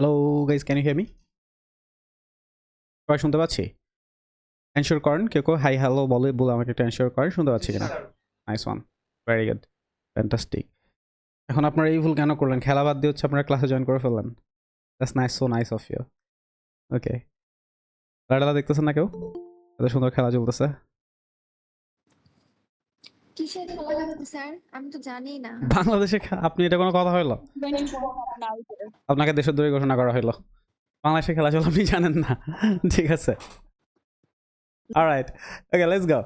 Hello guys, can you hear me? সবাই শুনতে পাচ্ছি? এনশিওর করেন, কেউ কেউ হাই হ্যালো বলে আমাকে একটু এনশিওর করেন শুনতে পাচ্ছি কিনা। Nice one, very good, fantastic. এখন আপনারা এই ভুল কেন করলেন? খেলা বাদ দিয়ে হচ্ছে আপনারা ক্লাসে জয়েন করে ফেললেন। That's nice, so nice of you. Okay, খেলাটা দেখতেছেন না কেউ? এত সুন্দর খেলা চলতেছে। কিসের খেলা হচ্ছে স্যার? আমি তো জানি না। বাংলাদেশে আপনি এটা কোনো কথা হইলো? আপনাকে দেশদ্রোহী ঘোষণা করা হইলো। বাংলাদেশে খেলা চলে আপনি জানেন না? ঠিক আছে, অলরাইট, ওকে, লেটস গো।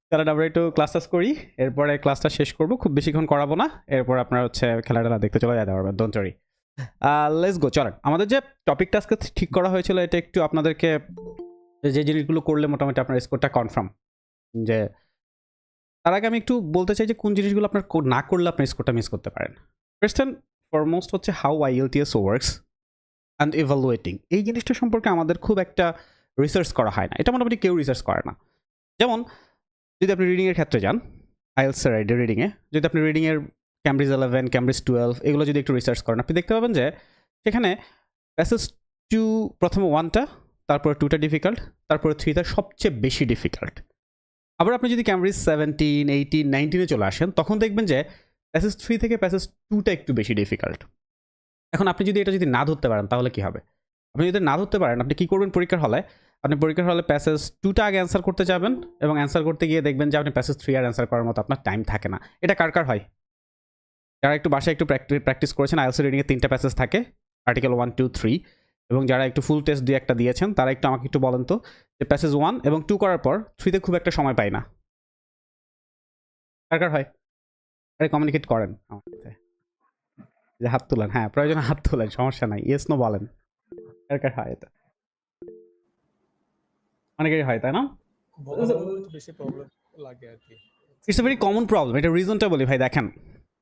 তাহলে আমরা একটু ক্লাসটা করি, এরপরে ক্লাসটা শেষ করবো, খুব বেশিক্ষণ করাবো না, এরপর আপনারা হচ্ছে খেলাটা দেখতে চলে যেতে পারবেন, ডোন্ট ওয়ারি। লেটস গো, চলেন। আমাদের যে টপিকটা আজকে ঠিক করা হয়েছিল, এটা একটু আপনাদেরকে যে জিনিসগুলো করলে মোটামুটি আপনার স্কোরটা কনফার্ম, যে তার আগে আমি একটু বলতে চাই যে কোন জিনিসগুলো আপনার না করলে আপনার স্কোরটা মিস করতে পারেন। ফার্স্ট অ্যান্ড ফরমোস্ট হচ্ছে how IELTS works and evaluating. এই জিনিসটা সম্পর্কে আমাদের খুব একটা রিসার্চ করা হয় না, এটা মোটামুটি কেউ রিসার্চ করে না। যেমন যদি আপনি রিডিংয়ের ক্ষেত্রে যান, আইএলটিএস এর রিডিংয়ে যদি আপনি রিডিংয়ের ক্যামব্রিজ 11, ক্যামব্রিজ 12 এগুলো যদি একটু রিসার্চ করেন, আপনি দেখতে পাবেন যে সেখানে প্যাসেজ 2 প্রথমে 1টা, তারপরে 2টা ডিফিকাল্ট, তারপরে 3টা সবচেয়ে বেশি ডিফিকাল্ট। আবার আপনি যদি ক্যামব্রিজ 17, 18, 19-এ চলে আসেন, তখন দেখবেন যে প্যাসেজ 3 থেকে প্যাসেজ 2টা একটু বেশি ডিফিকাল্ট। এখন আপনি যদি এটা যদি না ধরতে পারেন তাহলে কি হবে? আপনি যদি না ধরতে পারেন, আপনি কি করবেন পরীক্ষার হলে? আপনি পরীক্ষার হলে প্যাসেজ 2টা আগে অ্যান্সার করতে যাবেন, এবং অ্যান্সার করতে গিয়ে দেখবেন যে আপনি প্যাসেজ 3 আর অ্যান্সার করার মতো আপনার টাইম থাকে না। এটা কার কার হয়? যারা একটু বাসায় একটু প্র্যাকটিস করেছেন, আইএলটিএস রিডিংয়ে 3টা প্যাসেজ থাকে, আর্টিকেল 1, 2, 3, এবং যারা একটু ফুল টেস্ট দিয়ে একটা দিয়েছেন, তারা একটু আমাকে একটু বলেন তো যে প্যাসেজ 1 এবং 2 করার পর 3তে খুব একটা সময় পাই না। কার কার হয়? আরে কমিউনিকেট করেন আমার সাথে, যে হাত তুলেন, হ্যাঁ প্রয়োজনে হাত তুলেন, সমস্যা নাই, ইয়েস নো বলেন। কার কার হয় এটা? অনেকেরই হয়, তাই না? বেশি প্রবলেম লাগে আর কি। It's a very common problem. এটা রিজনটা বলি ভাই, দেখেন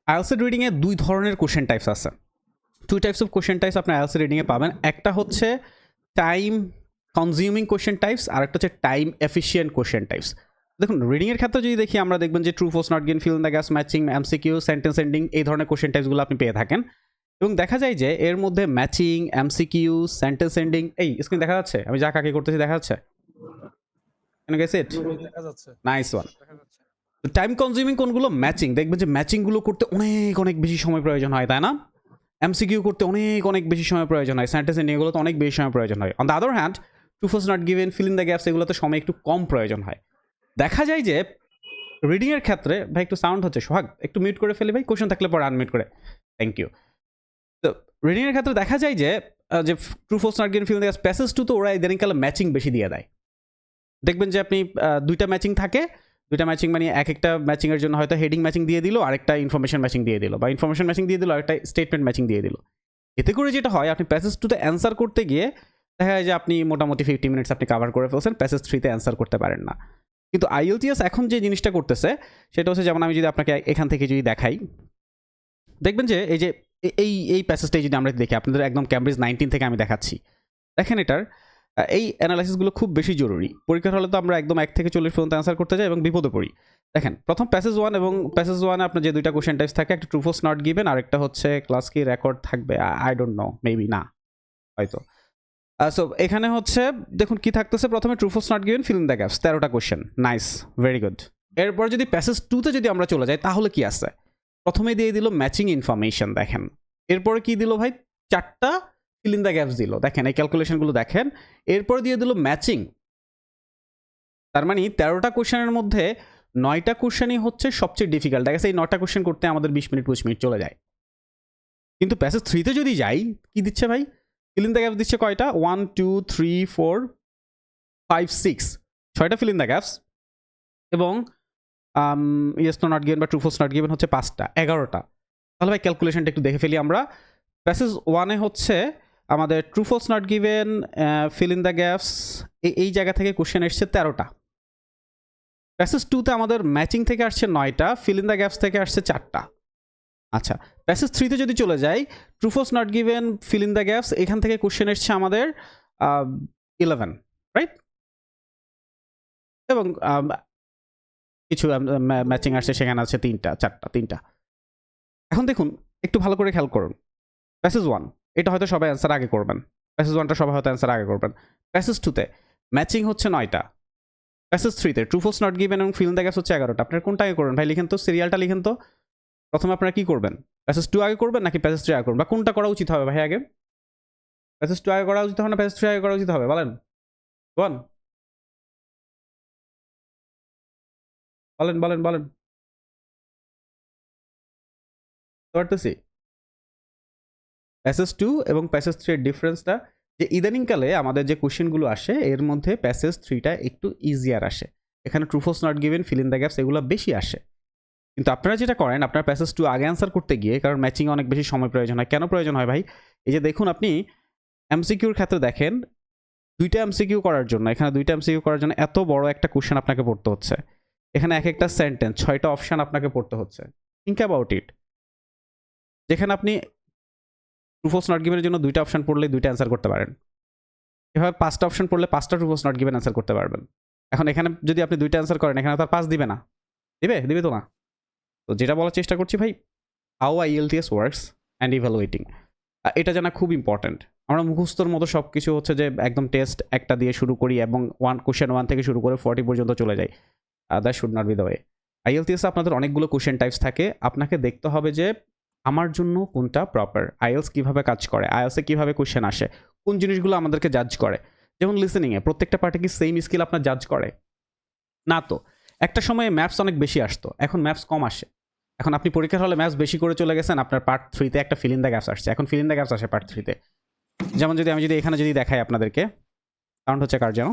আইএলটিএস রিডিংয়ে 2 ধরনের কোশ্চেন টাইপস আছে। 2 টাইপস অফ কোশ্চেন টাইপস আপনি আইএলটিএস রিডিংয়ে পাবেন। একটা হচ্ছে টাইম কনজিউমিং কোশ্চেন টাইপস, আর একটা হচ্ছে টাইম এফিশিয়েন্ট কোশ্চেন টাইপস। দেখুন রিডিংয়ের ক্ষেত্রে যদি দেখি, আমরা দেখবেন যে true false not given, fill in the gaps, matching, MCQ, sentence ending, এই ধরনের কোশ্চেন টাইপসগুলো আপনি পেয়ে থাকেন। এবং দেখা যায় যে এর মধ্যে ম্যাচিং, এমসিকিউ, সেন্টেন্স এন্ডিং, এই স্ক্রিন দেখা যাচ্ছে আমি যা কাকে করতেছি দেখা যাচ্ছে? কেন গেছে ইট? দেখা যাচ্ছে। Nice one. টাইম কনজিউমিং কোনগুলো? ম্যাচিং। দেখবেন যে ম্যাচিংগুলো করতে অনেক অনেক বেশি সময় প্রয়োজন হয়, তাই না? এমসিকিউ করতে অনেক অনেক বেশি সময় প্রয়োজন হয়, সেন্টেন্স এন্ডিং এগুলোতে অনেক বেশি সময় প্রয়োজন হয়। On the other hand true false not given, fill in the gaps, এগুলোতে সময় একটু কম প্রয়োজন হয়। দেখা যায় যে রিডিংয়ের ক্ষেত্রে, ভাই একটু সাউন্ড হচ্ছে, সোহাগ একটু মিউট করে ফেলি ভাই, কোশ্চেন থাকলে পরে আনমিউট করে, থ্যাংক ইউ। তো রিডিংয়ের ক্ষেত্রে দেখা যায় যে true false not given, fill in the gaps, passage 2 তো ওরা ইদানিংকালে ম্যাচিং বেশি দিয়ে দেয়। দেখবেন যে আপনি 2টা ম্যাচিং থাকে, 2টা ম্যাচিং মানে এক একটা ম্যাচিংয়ের জন্য হয়তো হেডিং ম্যাচিং দিয়ে দিল, আরেকটা ইনফরমেশন ম্যাচিং দিয়ে দিল, বা ইনফরমেশন ম্যাচিং দিয়ে দিল, আরেকটা স্টেটমেন্ট ম্যাচিং দিয়ে দিল। এতে করে যেটা হয়, আপনি প্যাসেজ 2তে অ্যান্সার করতে গিয়ে দেখা যায় যে আপনি মোটামুটি 50 মিনিটস আপনি কাভার করে ফেলছেন, প্যাসেজ 3তে অ্যান্সার করতে পারেন না। কিন্তু আইএলটিএস এখন যে জিনিসটা করতেছে সেটা হচ্ছে, যেমন আমি যদি আপনাকে এখান থেকে যদি দেখাই, দেখবেন যে এই যে এই প্যাসেজটাই যদি আমরা দেখি, আপনাদের একদম ক্যামব্রিজ 19 থেকে আমি দেখাচ্ছি, দেখেন এটার এই অ্যানালাইসিসগুলো খুব বেশি জরুরি। পরীক্ষার হলে তো আমরা একদম 1 থেকে 40 পর্যন্ত অ্যান্সার করতে যাই এবং বিপদে পড়ি। দেখেন প্রথম প্যাসেজ 1, এবং প্যাসেজ 1 আপনার যে 2টা কোশ্চেন টাইপস থাকে, একটা ট্রু ফলস নট গিভেন, আর একটা হচ্ছে ক্লাস কি রেকর্ড থাকবে, আই ডোন্ট নো, মেবি না হয়তো। সো এখানে হচ্ছে দেখুন কি থাকতেছে, প্রথমে true false not given, fill in the gaps, 13টা কোশ্চেন, নাইস, ভেরি গুড। এরপর যদি প্যাসেজ 2তে যদি আমরা চলে যাই, তাহলে কি আছে? প্রথমে দিয়ে দিল ম্যাচিং ইনফরমেশন, দেখেন। এরপরে কি দিল ভাই? 4টা ফিল ইন দ্য গ্যাপস দিল, দেখেন এই ক্যালকুলেশনগুলো দেখেন। এরপর দিয়ে দিল ম্যাচিং। তার মানে 13টা কোশ্চেনের মধ্যে 9টা কোশ্চেনই হচ্ছে সবচেয়ে ডিফিকাল্ট। দেখা গেছে এই 9টা কোশ্চেন করতে আমাদের 20 মিনিট 25 মিনিট চলে যায়। কিন্তু প্যাসেজ 3তে যদি যাই, কি দিচ্ছে ভাই? ফিল ইন দ্য গ্যাপস দিচ্ছে কয়টা? 1, 2, 3, 4, 5, 6, 6টা ফিল ইন দ্য গ্যাপস, এবং ইয়েস নো নট গিভেন বা ট্রু ফলস নট গিভেন হচ্ছে 5টা, 11টা। তাহলে ভাই ক্যালকুলেশনটা একটু দেখে ফেলি আমরা। প্যাসেজ 1-এ হচ্ছে আমাদের true false not given, fill in the gaps, এই জায়গা থেকে কোশ্চেন এসছে 13টা। প্যাসেজ 2-তে আমাদের ম্যাচিং থেকে আসছে 9টা, ফিল ইন দ্য গ্যাপস থেকে আসছে 4টা। আচ্ছা, প্যাসেজ 3-তে যদি চলে যাই, true false not given, fill in the gaps, এখান থেকে কোশ্চেন এসছে আমাদের 11, রাইট? এবং কিছু ম্যাচিং আসছে, সেখানে আছে 3টা, 4টা, 3টা। এখন দেখুন একটু ভালো করে খেয়াল করুন, প্যাসেজ 1 এটা হয়তো সবাই অ্যান্সার আগে করবেন। প্যাসেজ 1টা সবাই হয়তো অ্যান্সার আগে করবেন। প্যাসেজ 2তে ম্যাচিং হচ্ছে 9টা। প্যাসেজ 3তে ট্রু ফলস নট গিভেন এবং ফিল ইন দ্য গ্যাপস হচ্ছে 11টা। আপনারা কোনটা আগে করবেন ভাই? লিখেন তো, সিরিয়ালটা লিখেন তো। প্রথমে আপনারা কি করবেন? প্যাসেজ 2 আগে করবেন নাকি প্যাসেজ 3 আগে করবেন, বা কোনটা করা উচিত হবে ভাই আগে? প্যাসেজ 2 আগে করা উচিত হবে না প্যাসেজ 3 আগে করা উচিত হবে? বলেন বলেন বলেন বলেন বলেন। পারতেছি। প্যাসেজ 2 এবং প্যাসেজ 3 এর ডিফারেন্সটা যে ইদানিংকালে আমাদের যে কোশ্চেনগুলো আসে এর মধ্যে প্যাসেজ 3টা একটু ইজিয়ার আসে। এখানে true false not given, fill in the gaps এগুলো বেশি আসে। কিন্তু আপনারা যেটা করেন, আপনার প্যাসেজ 2 আগে অ্যান্সার করতে গিয়ে, কারণ ম্যাচিং অনেক বেশি সময় প্রয়োজন হয়। কেন প্রয়োজন হয় ভাই? এই যে দেখুন, আপনি এমসিকিউর ক্ষেত্রে দেখেন 2টা এমসিকিউ করার জন্য, এখানে 2টা এমসিকিউ করার জন্য এত বড় একটা কোশ্চেন আপনাকে পড়তে হচ্ছে। এখানে এক একটা সেন্টেন্স 6টা অপশন আপনাকে পড়তে হচ্ছে। Think about it. যেখানে আপনি ট্রু ফলস নট গিভেনের জন্য 2টা অপশন পড়লে 2টা অ্যান্সার করতে পারেন। এভাবে 5টা অপশন পড়লে 5টা true false not given answer করতে পারবেন। এখন এখানে যদি আপনি 2টা অ্যান্সার করেন, এখানে তো আর 5 দিবে না। দিবে তো না। তো যেটা বলার চেষ্টা করছি ভাই, how IELTS works and evaluating, এটা জানা খুব ইম্পর্ট্যান্ট। আমরা মুখস্থর মতো সব কিছু হচ্ছে যে একদম টেস্ট একটা দিয়ে শুরু করি এবং কোশ্চেন 1 থেকে শুরু করে 40 পর্যন্ত চলে যাই। That should not be the way. IELTS আপনাদের অনেকগুলো কোশ্চেন টাইপস থাকে। আপনাকে দেখতে হবে যে আমার জন্য কোনটা প্রপার, আইএলস কীভাবে কাজ করে, আইএলসে কীভাবে কোশ্চেন আসে, কোন জিনিসগুলো আমাদেরকে জাজ করে। যেমন লিসেনিংয়ে প্রত্যেকটা পার্টে কি সেম স্কিল আপনার জাজ করে? না তো। একটা সময়ে ম্যাপস অনেক বেশি আসতো, এখন ম্যাপস কম আসে। এখন আপনি পরীক্ষার হলে ম্যাপস বেশি করে চলে গেছেন, আপনার পার্ট 3তে একটা ফিল ইন দ্য গ্যাপস আসছে, এখন ফিল ইন দ্য গ্যাপস আসে পার্ট 3তে। যেমন যদি আমি এখানে দেখাই আপনাদেরকে, সাউন্ড হচ্ছে কার যেন,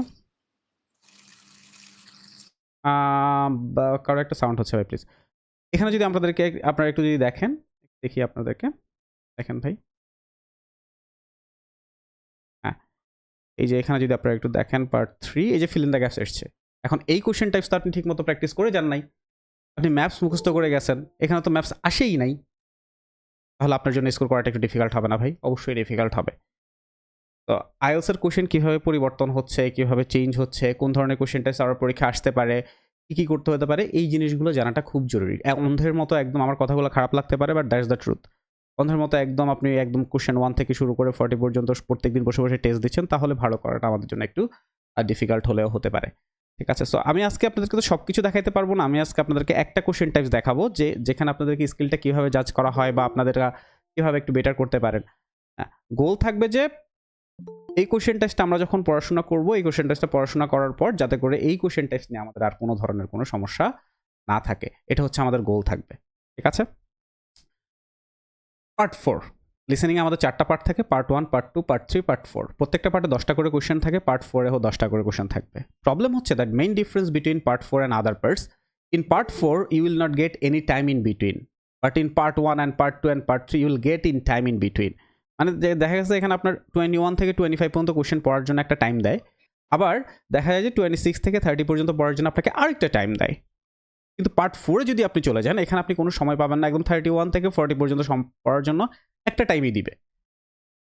কারো একটা সাউন্ড হচ্ছে ভাই প্লিজ। এখানে যদি আপনারা একটু যদি দেখেন, দেখি আপনাদেরকে, দেখেন ভাই। হ্যাঁ, এই যে এখানে যদি আপনারা একটু দেখেন পার্ট 3, এই যে ফিল ইন দ্য গ্যাপস এসছে। এখন এই কোশ্চেন টাইপস তো আপনি ঠিক মতো প্র্যাকটিস করে যান নাই, আপনি ম্যাপস মুখস্থ করে গেছেন, এখানে তো ম্যাপস আসেই নাই। তাহলে আপনার জন্য স্কোর করাটা একটু ডিফিকাল্ট হবে না ভাই? অবশ্যই ডিফিকাল্ট হবে। তো আইএলসের কোশ্চেন কীভাবে পরিবর্তন হচ্ছে, কীভাবে চেঞ্জ হচ্ছে, কোন ধরনের কোশ্চেন টাইপস আমার পরীক্ষা আসতে পারে, কী কী করতে হতে পারে, এই জিনিসগুলো জানাটা খুব জরুরি। অন্ধের মতো একদম, আমার কথাগুলো খারাপ লাগতে পারে, বাট দ্যাটস দ্য ট্রুথ। অন্ধের মতো একদম আপনি একদম কোশ্চেন 1 থেকে শুরু করে 40 পর্যন্ত প্রত্যেকদিন বসে বসে টেস্ট দিচ্ছেন, তাহলে ভালো করাটা আমাদের জন্য একটু ডিফিকাল্ট হলেও হতে পারে। ঠিক আছে, সো আমি আজকে আপনাদেরকে তো সব কিছু দেখাইতে পারবো না। আমি আজকে আপনাদেরকে একটা কোশ্চেন টাইপস দেখাবো, যেখানে আপনাদেরকে স্কিলটা কীভাবে জাজ করা হয় বা আপনাদেররা কীভাবে একটু বেটার করতে পারেন। গোল থাকবে যে এই কোশ্চেন টেস্টটা আমরা যখন পড়াশোনা করব, এই কোশ্চেন টেস্টটা পড়াশোনা করার পর যাতে করে এই কোশ্চেন টেস্ট নিয়ে আমাদের আর কোনো ধরনের কোনো সমস্যা না থাকে, এটা হচ্ছে আমাদের গোল থাকবে। ঠিক আছে, পার্ট 4 লিসেনিং আমাদের 4টা পার্ট থাকে, পার্ট 1, পার্ট 2, পার্ট 3, পার্ট 4। প্রত্যেকটা পার্টে 10টা করে কোশ্চেন থাকে, পার্ট 4-এও 10টা করে কোশ্চেন থাকবে। প্রবলেম হচ্ছে that main difference between part 4 and other parts, in part 4 you will not get any time in between, but in part 1 and part 2 and part 3 you will get in time in between. মানে দেখা গেছে এখানে আপনার 21 থেকে 25 পর্যন্ত question পড়ার জন্য একটা টাইম দেয়, আবার দেখা যায় যে 26 থেকে 30 পর্যন্ত পড়ার জন্য আপনাকে আরেকটা টাইম দেয়। কিন্তু পার্ট 4-এ যদি আপনি চলে যান, এখানে আপনি কোনো সময় পাবেন না, একদম 31 থেকে 40 পর্যন্ত পড়ার জন্য একটা টাইমই দিবে।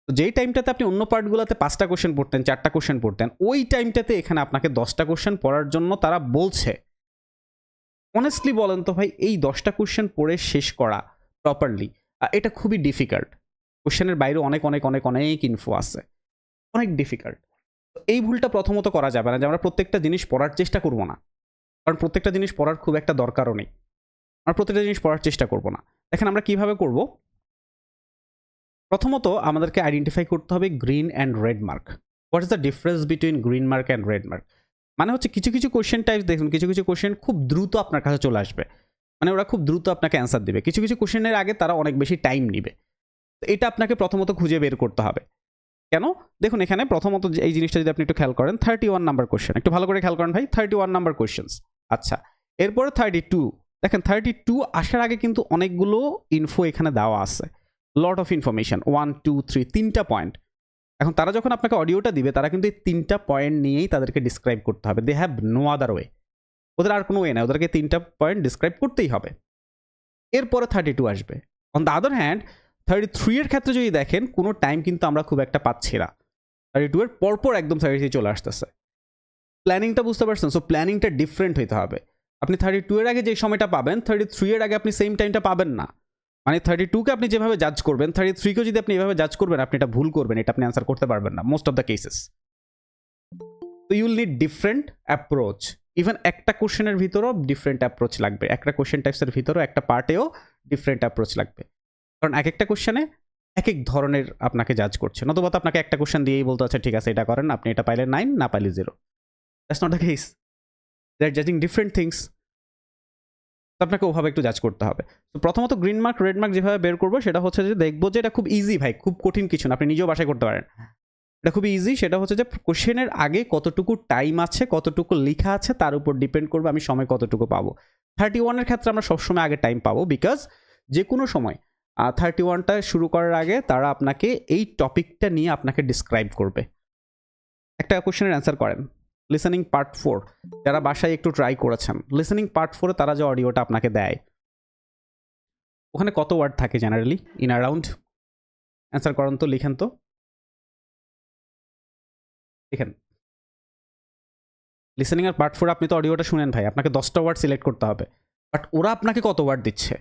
তো যেই টাইমটাতে আপনি অন্য পার্টগুলোতে 5টা কোশ্চেন পড়তেন, 4টা কোশ্চেন পড়তেন, ওই টাইমটাতে এখানে আপনাকে 10টা কোশ্চেন পড়ার জন্য তারা বলছে। অনেস্টলি বলেন তো ভাই, এই 10টা কোশ্চেন পড়ে শেষ করা প্রপারলি, এটা খুবই ডিফিকাল্ট। কোশ্চেনের বাইরে অনেক অনেক অনেক অনেক ইনফো আছে, অনেক ডিফিকাল্ট। এই ভুলটা প্রথমত করা যাবে না যে আমরা প্রত্যেকটা জিনিস পড়ার চেষ্টা করব না, কারণ প্রত্যেকটা জিনিস পড়ার খুব একটা দরকারও নেই। আমরা প্রত্যেকটা জিনিস পড়ার চেষ্টা করব না। দেখেন আমরা কিভাবে করব। প্রথমত আমাদেরকে আইডেন্টিফাই করতে হবে green and red mark. What is the difference between green mark and red mark? মানে হচ্ছে কিছু কিছু কোশ্চেন টাইপস দেখুন, কিছু কিছু কোশ্চেন খুব দ্রুত আপনার কাছে চলে আসবে, মানে ওরা খুব দ্রুত আপনাকে অ্যান্সার দিবে। কিছু কিছু কোশ্চেনের আগে তারা অনেক বেশি টাইম নিবে। এটা আপনাকে প্রথমত খুঁজে বের করতে হবে। কেন? দেখুন এখানে প্রথমত এই জিনিসটা যদি আপনি একটু খেয়াল করেন, 31 নাম্বার কোশ্চেন, একটু ভালো করে খেয়াল করেন ভাই, 31 নাম্বার কোশ্চেন্স। আচ্ছা, এরপরে 32। দেখেন 32 আসার আগে কিন্তু অনেকগুলো ইনফো এখানে দেওয়া আছে, লট অফ ইনফরমেশন, 1, 2, 3, 3টা পয়েন্ট। এখন তারা যখন আপনাকে অডিওটা দিবে, তারা কিন্তু এই 3টা পয়েন্ট নিয়েই তাদেরকে ডিসক্রাইব করতে হবে। They have no other way, ওদের আর কোনো ওয়ে নাই, ওদেরকে 3টা পয়েন্ট ডিসক্রাইব করতেই হবে। এরপরে 32 আসবে। অন দ্য আদার হ্যান্ড 33 এর ক্ষেত্রে যদি দেখেন, কোনো টাইম কিন্তু আমরা খুব একটা পাচ্ছি না। 32 এর পরপর একদম 33 চলে আসতেছে। প্ল্যানিংটা বুঝতে পারছেন? সো প্ল্যানিংটা ডিফারেন্ট হইতে হবে। আপনি 32 এর আগে যে সময়টা পাবেন, 33 এর আগে আপনি সেম টাইমটা পাবেন না। মানে 32-কে আপনি যেভাবে জাজ করবেন 33-কেও যদি আপনি এভাবে জাজ করবেন আপনি এটা ভুল করবেন, এটা আপনি অ্যান্সার করতে পারবেন না মোস্ট অফ দ্য কেসেস। তো you will need different approach. Even একটা কোশ্চেনের ভিতরেও ডিফারেন্ট অ্যাপ্রোচ লাগবে, একটা কোশ্চেন টাইপসের ভিতরেও একটা পার্টেও ডিফারেন্ট অ্যাপ্রোচ লাগবে, কারণ এক একটা কোশ্চেনে এক এক ধরনের আপনাকে জাজ করছে। নতুবা তো আপনাকে একটা কোশ্চেন দিয়েই বলতে হচ্ছে ঠিক আছে এটা করেন, আপনি এটা পাইলে 9, না পাইলে 0। That's not the case, they are জাজিং ডিফারেন্ট থিংস। তো আপনাকে ওভাবে একটু জাজ করতে হবে। তো প্রথমত গ্রিন মার্ক রেড মার্ক যেভাবে বের করবো সেটা হচ্ছে যে দেখবো যে এটা খুব ইজি ভাই, খুব কঠিন কিছু না, আপনি নিজেও বাসায় করতে পারেন। এটা খুবই ইজি, সেটা হচ্ছে যে কোশ্চেনের আগে কতটুকু টাইম আছে, কতটুকু লেখা আছে তার উপর ডিপেন্ড করবে আমি সময় কতটুকু পাবো। 31-এর ক্ষেত্রে আমরা সবসময় আগে টাইম পাবো, বিকজ যে কোনো সময় 31টা শুরু করার আগে তারা আপনাকে এই টপিকটা নিয়ে আপনাকে ডিসক্রাইব করবে। একটা কোশ্চেনের অ্যান্সার করেন লিসেনিং পার্ট 4, যারা বাসায় একটু ট্রাই করেছেন, লিসেনিং পার্ট 4-এ তারা যে অডিওটা আপনাকে দেয় ওখানে কত ওয়ার্ড থাকে জেনারেলি ইন অ্যারাউন্ড? অ্যান্সার করেন তো, লিখেন তো, লিখেন। লিসেনিং এর পার্ট 4 আপনি তো অডিওটা শুনেন ভাই, আপনাকে 10টা ওয়ার্ড সিলেক্ট করতে হবে, বাট ওরা আপনাকে কত ওয়ার্ড দিচ্ছে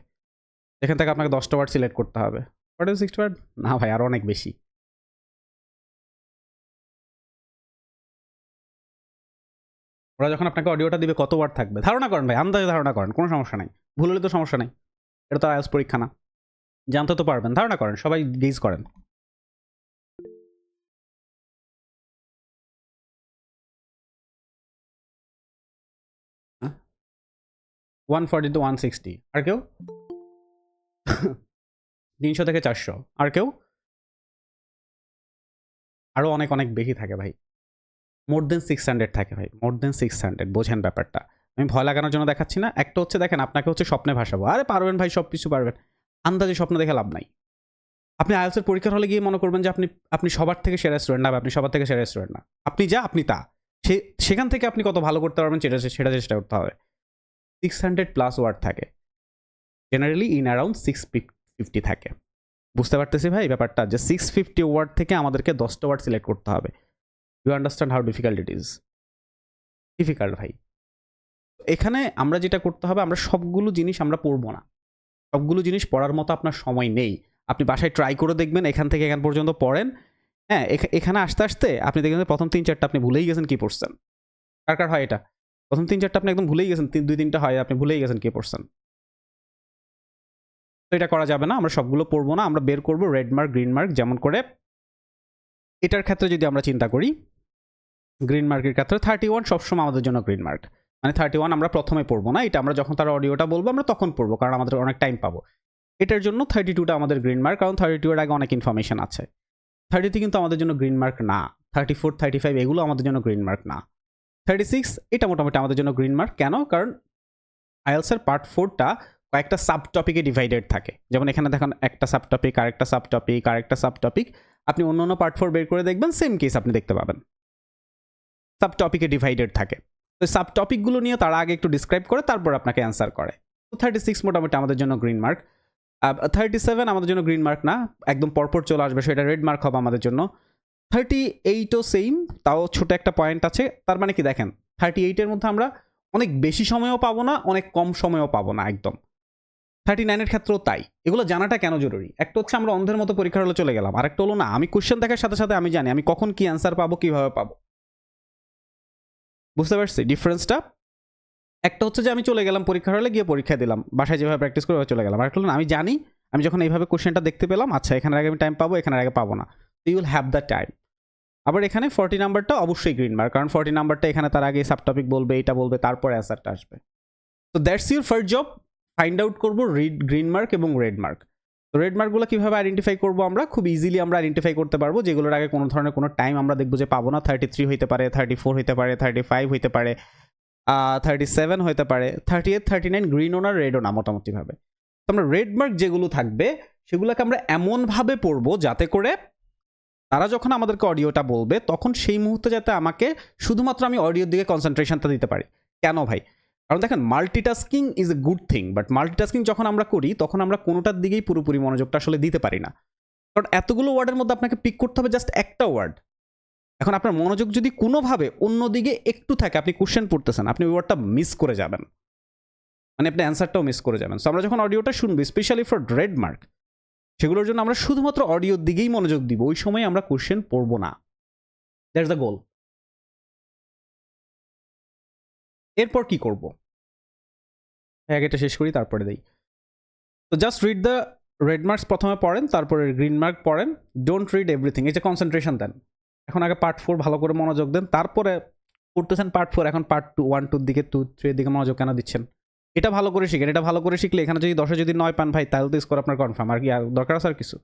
এখান থেকে আপনাকে 10টা ওয়ার্ড সিলেক্ট করতে হবে। 60 ওয়ার্ড না ভাই, আরো অনেক বেশি। ওরা যখন আপনাকে অডিওটা দিবে কত ওয়ার্ড থাকবে ধারণা করেন ভাই, আন্দাজে ধারণা করেন, কোনো সমস্যা নাই, ভুল হলে তো সমস্যা নাই, এটা তো আইএলটিএস পরীক্ষা না, জানতে তো পারবেন, ধারণা করেন, সবাই গেজ করেন। হ্যাঁ 140 to 160, আর কেউ? 300 থেকে 400, আর কেউ? আরো অনেক অনেক বেশি থাকে ভাই, মোর দেন 600 থাকে ভাই, মোর দেন 600, বোঝেন ব্যাপারটা। আমি ভয় লাগানোর জন্য দেখাচ্ছি না। একটা হচ্ছে দেখেন আপনাকে হচ্ছে স্বপ্নে ভাসাবো, আরে পারবেন ভাই, সব কিছু পারবেন, আন্দাজে স্বপ্ন দেখে লাভ নাই। আপনি আইএলটিএস পরীক্ষার হলে গিয়ে মনে করবেন যে আপনি সবার থেকে সেরা স্টুডেন্ট না, আপনি সবার থেকে সেরা স্টুডেন্ট না, আপনি যা আপনি তা, সেখান থেকে আপনি কত ভালো করতে পারবেন সেটা চেষ্টা করতে হবে। 600+ ওয়ার্ড থাকে জেনারেলি, ইন অ্যারাউন্ড 650 থাকে। বুঝতে পারতেছি ভাই ব্যাপারটা, যে 650 ওয়ার্ড থেকে আমাদেরকে 10টা ওয়ার্ড সিলেক্ট করতে হবে। You understand how difficult it is? Difficult ভাই। এখানে আমরা যেটা করতে হবে, আমরা সবগুলো জিনিস আমরা পড়বো না, সবগুলো জিনিস পড়ার মতো আপনার সময় নেই। আপনি বাসায় ট্রাই করে দেখবেন, এখান থেকে এখান পর্যন্ত পড়েন, হ্যাঁ এখানে আসতে আসতে আপনি দেখবেন যে প্রথম 3-4টা আপনি ভুলেই গেছেন কি পড়ছেন। কার কার হয় এটা? প্রথম 3-4টা আপনি একদম ভুলেই গেছেন, 2-3টা হয় আপনি ভুলেই গেছেন কি পড়ছেন। তো এটা করা যাবে না, আমরা সবগুলো পড়বো না, আমরা বের করবো রেড মার্ক গ্রিন মার্ক। যেমন করে এটার ক্ষেত্রে যদি আমরা চিন্তা করি, গ্রিন মার্কের ক্ষেত্রে 31 সবসময় আমাদের জন্য গ্রিন মার্ক, মানে 31 আমরা প্রথমে পড়বো না, এটা আমরা যখন তার অডিওটা বলবো আমরা তখন পড়বো, কারণ আমাদের অনেক টাইম পাবো। এটার জন্য 32টা আমাদের গ্রিন মার্ক, কারণ 32 এর আগে অনেক ইনফরমেশন আছে। 30 কিন্তু আমাদের জন্য গ্রিন মার্ক না, 34 35 এগুলো আমাদের জন্য গ্রিন মার্ক না। 36 এটা মোটামুটি আমাদের জন্য গ্রিন মার্ক। কেন? কারণ আইএলটিএস এর পার্ট 4টা কয়েকটা সাব টপিকে ডিভাইডেড থাকে, যেমন এখানে দেখেন একটা সাব টপিক, আরেকটা সাব টপিক, আরেকটা সাব টপিক। আপনি অন্য অন্য পার্ট 4 বের করে দেখবেন, সেম কেস আপনি দেখতে পাবেন, সাব টপিকে ডিভাইডেড থাকে। তো সাব টপিকগুলো নিয়ে তারা আগে একটু ডিসক্রাইব করে তারপর আপনাকে অ্যান্সার করে। তো 36 মোটামুটি আমাদের জন্য গ্রিন মার্ক। 37 আমাদের জন্য গ্রিন মার্ক না, একদম পরপর চলে আসবে, সেটা রেড মার্ক হবে আমাদের জন্য। 38ও সেম, তাও ছোট একটা পয়েন্ট আছে। তার মানে কি দেখেন, 38-এর মধ্যে আমরা অনেক বেশি সময়ও পাবো না, অনেক কম সময়ও পাবো না একদম। 39-এর ক্ষেত্রেও তাই। এগুলো জানাটা কেন জরুরি? একটা হচ্ছে আমরা অন্ধের মতো পরীক্ষার হলে চলে গেলাম, আরেকটা হলো না, আমি কোশ্চেন দেখার সাথে সাথে আমি জানি আমি কখন কি অ্যান্সার পাবো, কিভাবে পাবো। বুঝতে পারছি ডিফারেন্সটা? একটা হচ্ছে যে আমি চলে গেলাম পরীক্ষার হলে, গিয়ে পরীক্ষা দিলাম, বাসায় যেভাবে প্র্যাকটিস করে চলে গেলাম। আরেকটা হলো না, আমি জানি আমি যখন এইভাবে কোশ্চেনটা দেখতে পেলাম, আচ্ছা এখানের আগে আমি টাইম পাবো, এখানের আগে পাবো না, you will have the time. আবার এখানে 40 নাম্বারটা অবশ্যই গ্রিন মার্ক, কারণ 40 নাম্বারটা এখানে তার আগে সাব টপিক বলবে, এটা বলবে, তারপরে অ্যান্সারটা আসবে। তো that's your first job, find out করবো গ্রিন মার্ক এবং রেড মার্ক। তো রেড মার্কগুলো কীভাবে আইডেন্টিফাই করবো? আমরা খুব ইজিলি আমরা আইডেন্টিফাই করতে পারবো, যেগুলোর আগে কোনো ধরনের কোনো টাইম আমরা দেখবো যে পাবো না। 33 হইতে পারে, 34 হইতে পারে, 35 হইতে পারে, 37 হইতে পারে, 38 39 গ্রিনও না রেডও না মোটামুটিভাবে। তো আমরা রেড মার্ক যেগুলো থাকবে সেগুলোকে আমরা এমনভাবে পড়বো যাতে করে তারা যখন আমাদেরকে অডিওটা বলবে তখন সেই মুহূর্তে যাতে আমাকে শুধুমাত্র আমি অডিওর দিকে কনসেন্ট্রেশনটা দিতে পারি। কেন ভাই? কারণ দেখেন, multitasking is a good thing, but multitasking যখন আমরা করি তখন আমরা কোনোটার দিকেই পুরোপুরি মনোযোগটা আসলে দিতে পারি না, কারণ এতগুলো ওয়ার্ডের মধ্যে আপনাকে পিক করতে হবে জাস্ট একটা ওয়ার্ড। এখন আপনার মনোযোগ যদি কোনোভাবে অন্যদিকে একটু থাকে, আপনি কোশ্চেন পড়তেছেন, আপনি ওই ওয়ার্ডটা মিস করে যাবেন। মানে আপনি অ্যান্সারটাও মিস করে যাবেন। সো আমরা যখন অডিওটা শুনবো স্পেশালি ফর ট্রেডমার্ক, সেগুলোর জন্য আমরা শুধুমাত্র অডিওর দিকেই মনোযোগ দিব, ওই সময় আমরা কোশ্চেন পড়বো না। দ্যাটস দ্য গোল। এরপর কি করব? আগে এটা শেষ করি তারপরে দেই। তো just read the red marks প্রথমে পড়েন, তারপরে গ্রিন মার্ক পড়েন। ডোন্ট রিড এভরিথিং, এই যে কনসেন্ট্রেশন দেন। এখন আগে পার্ট 4 ভালো করে মনোযোগ দেন, তারপরে পড়তেছেন পার্ট 4, এখন পার্ট 2 1 2 দিকে 2 3 এর দিকে মনোযোগ কেন দিচ্ছেন? এটা ভালো করে শিখেন। এটা ভালো করে শিখলে এখানে যদি 10-এ যদি 9 পান ভাই, তাহলে তো স্কোর আপনার কনফার্ম। আর কি আর দরকার আছে আর কিছু?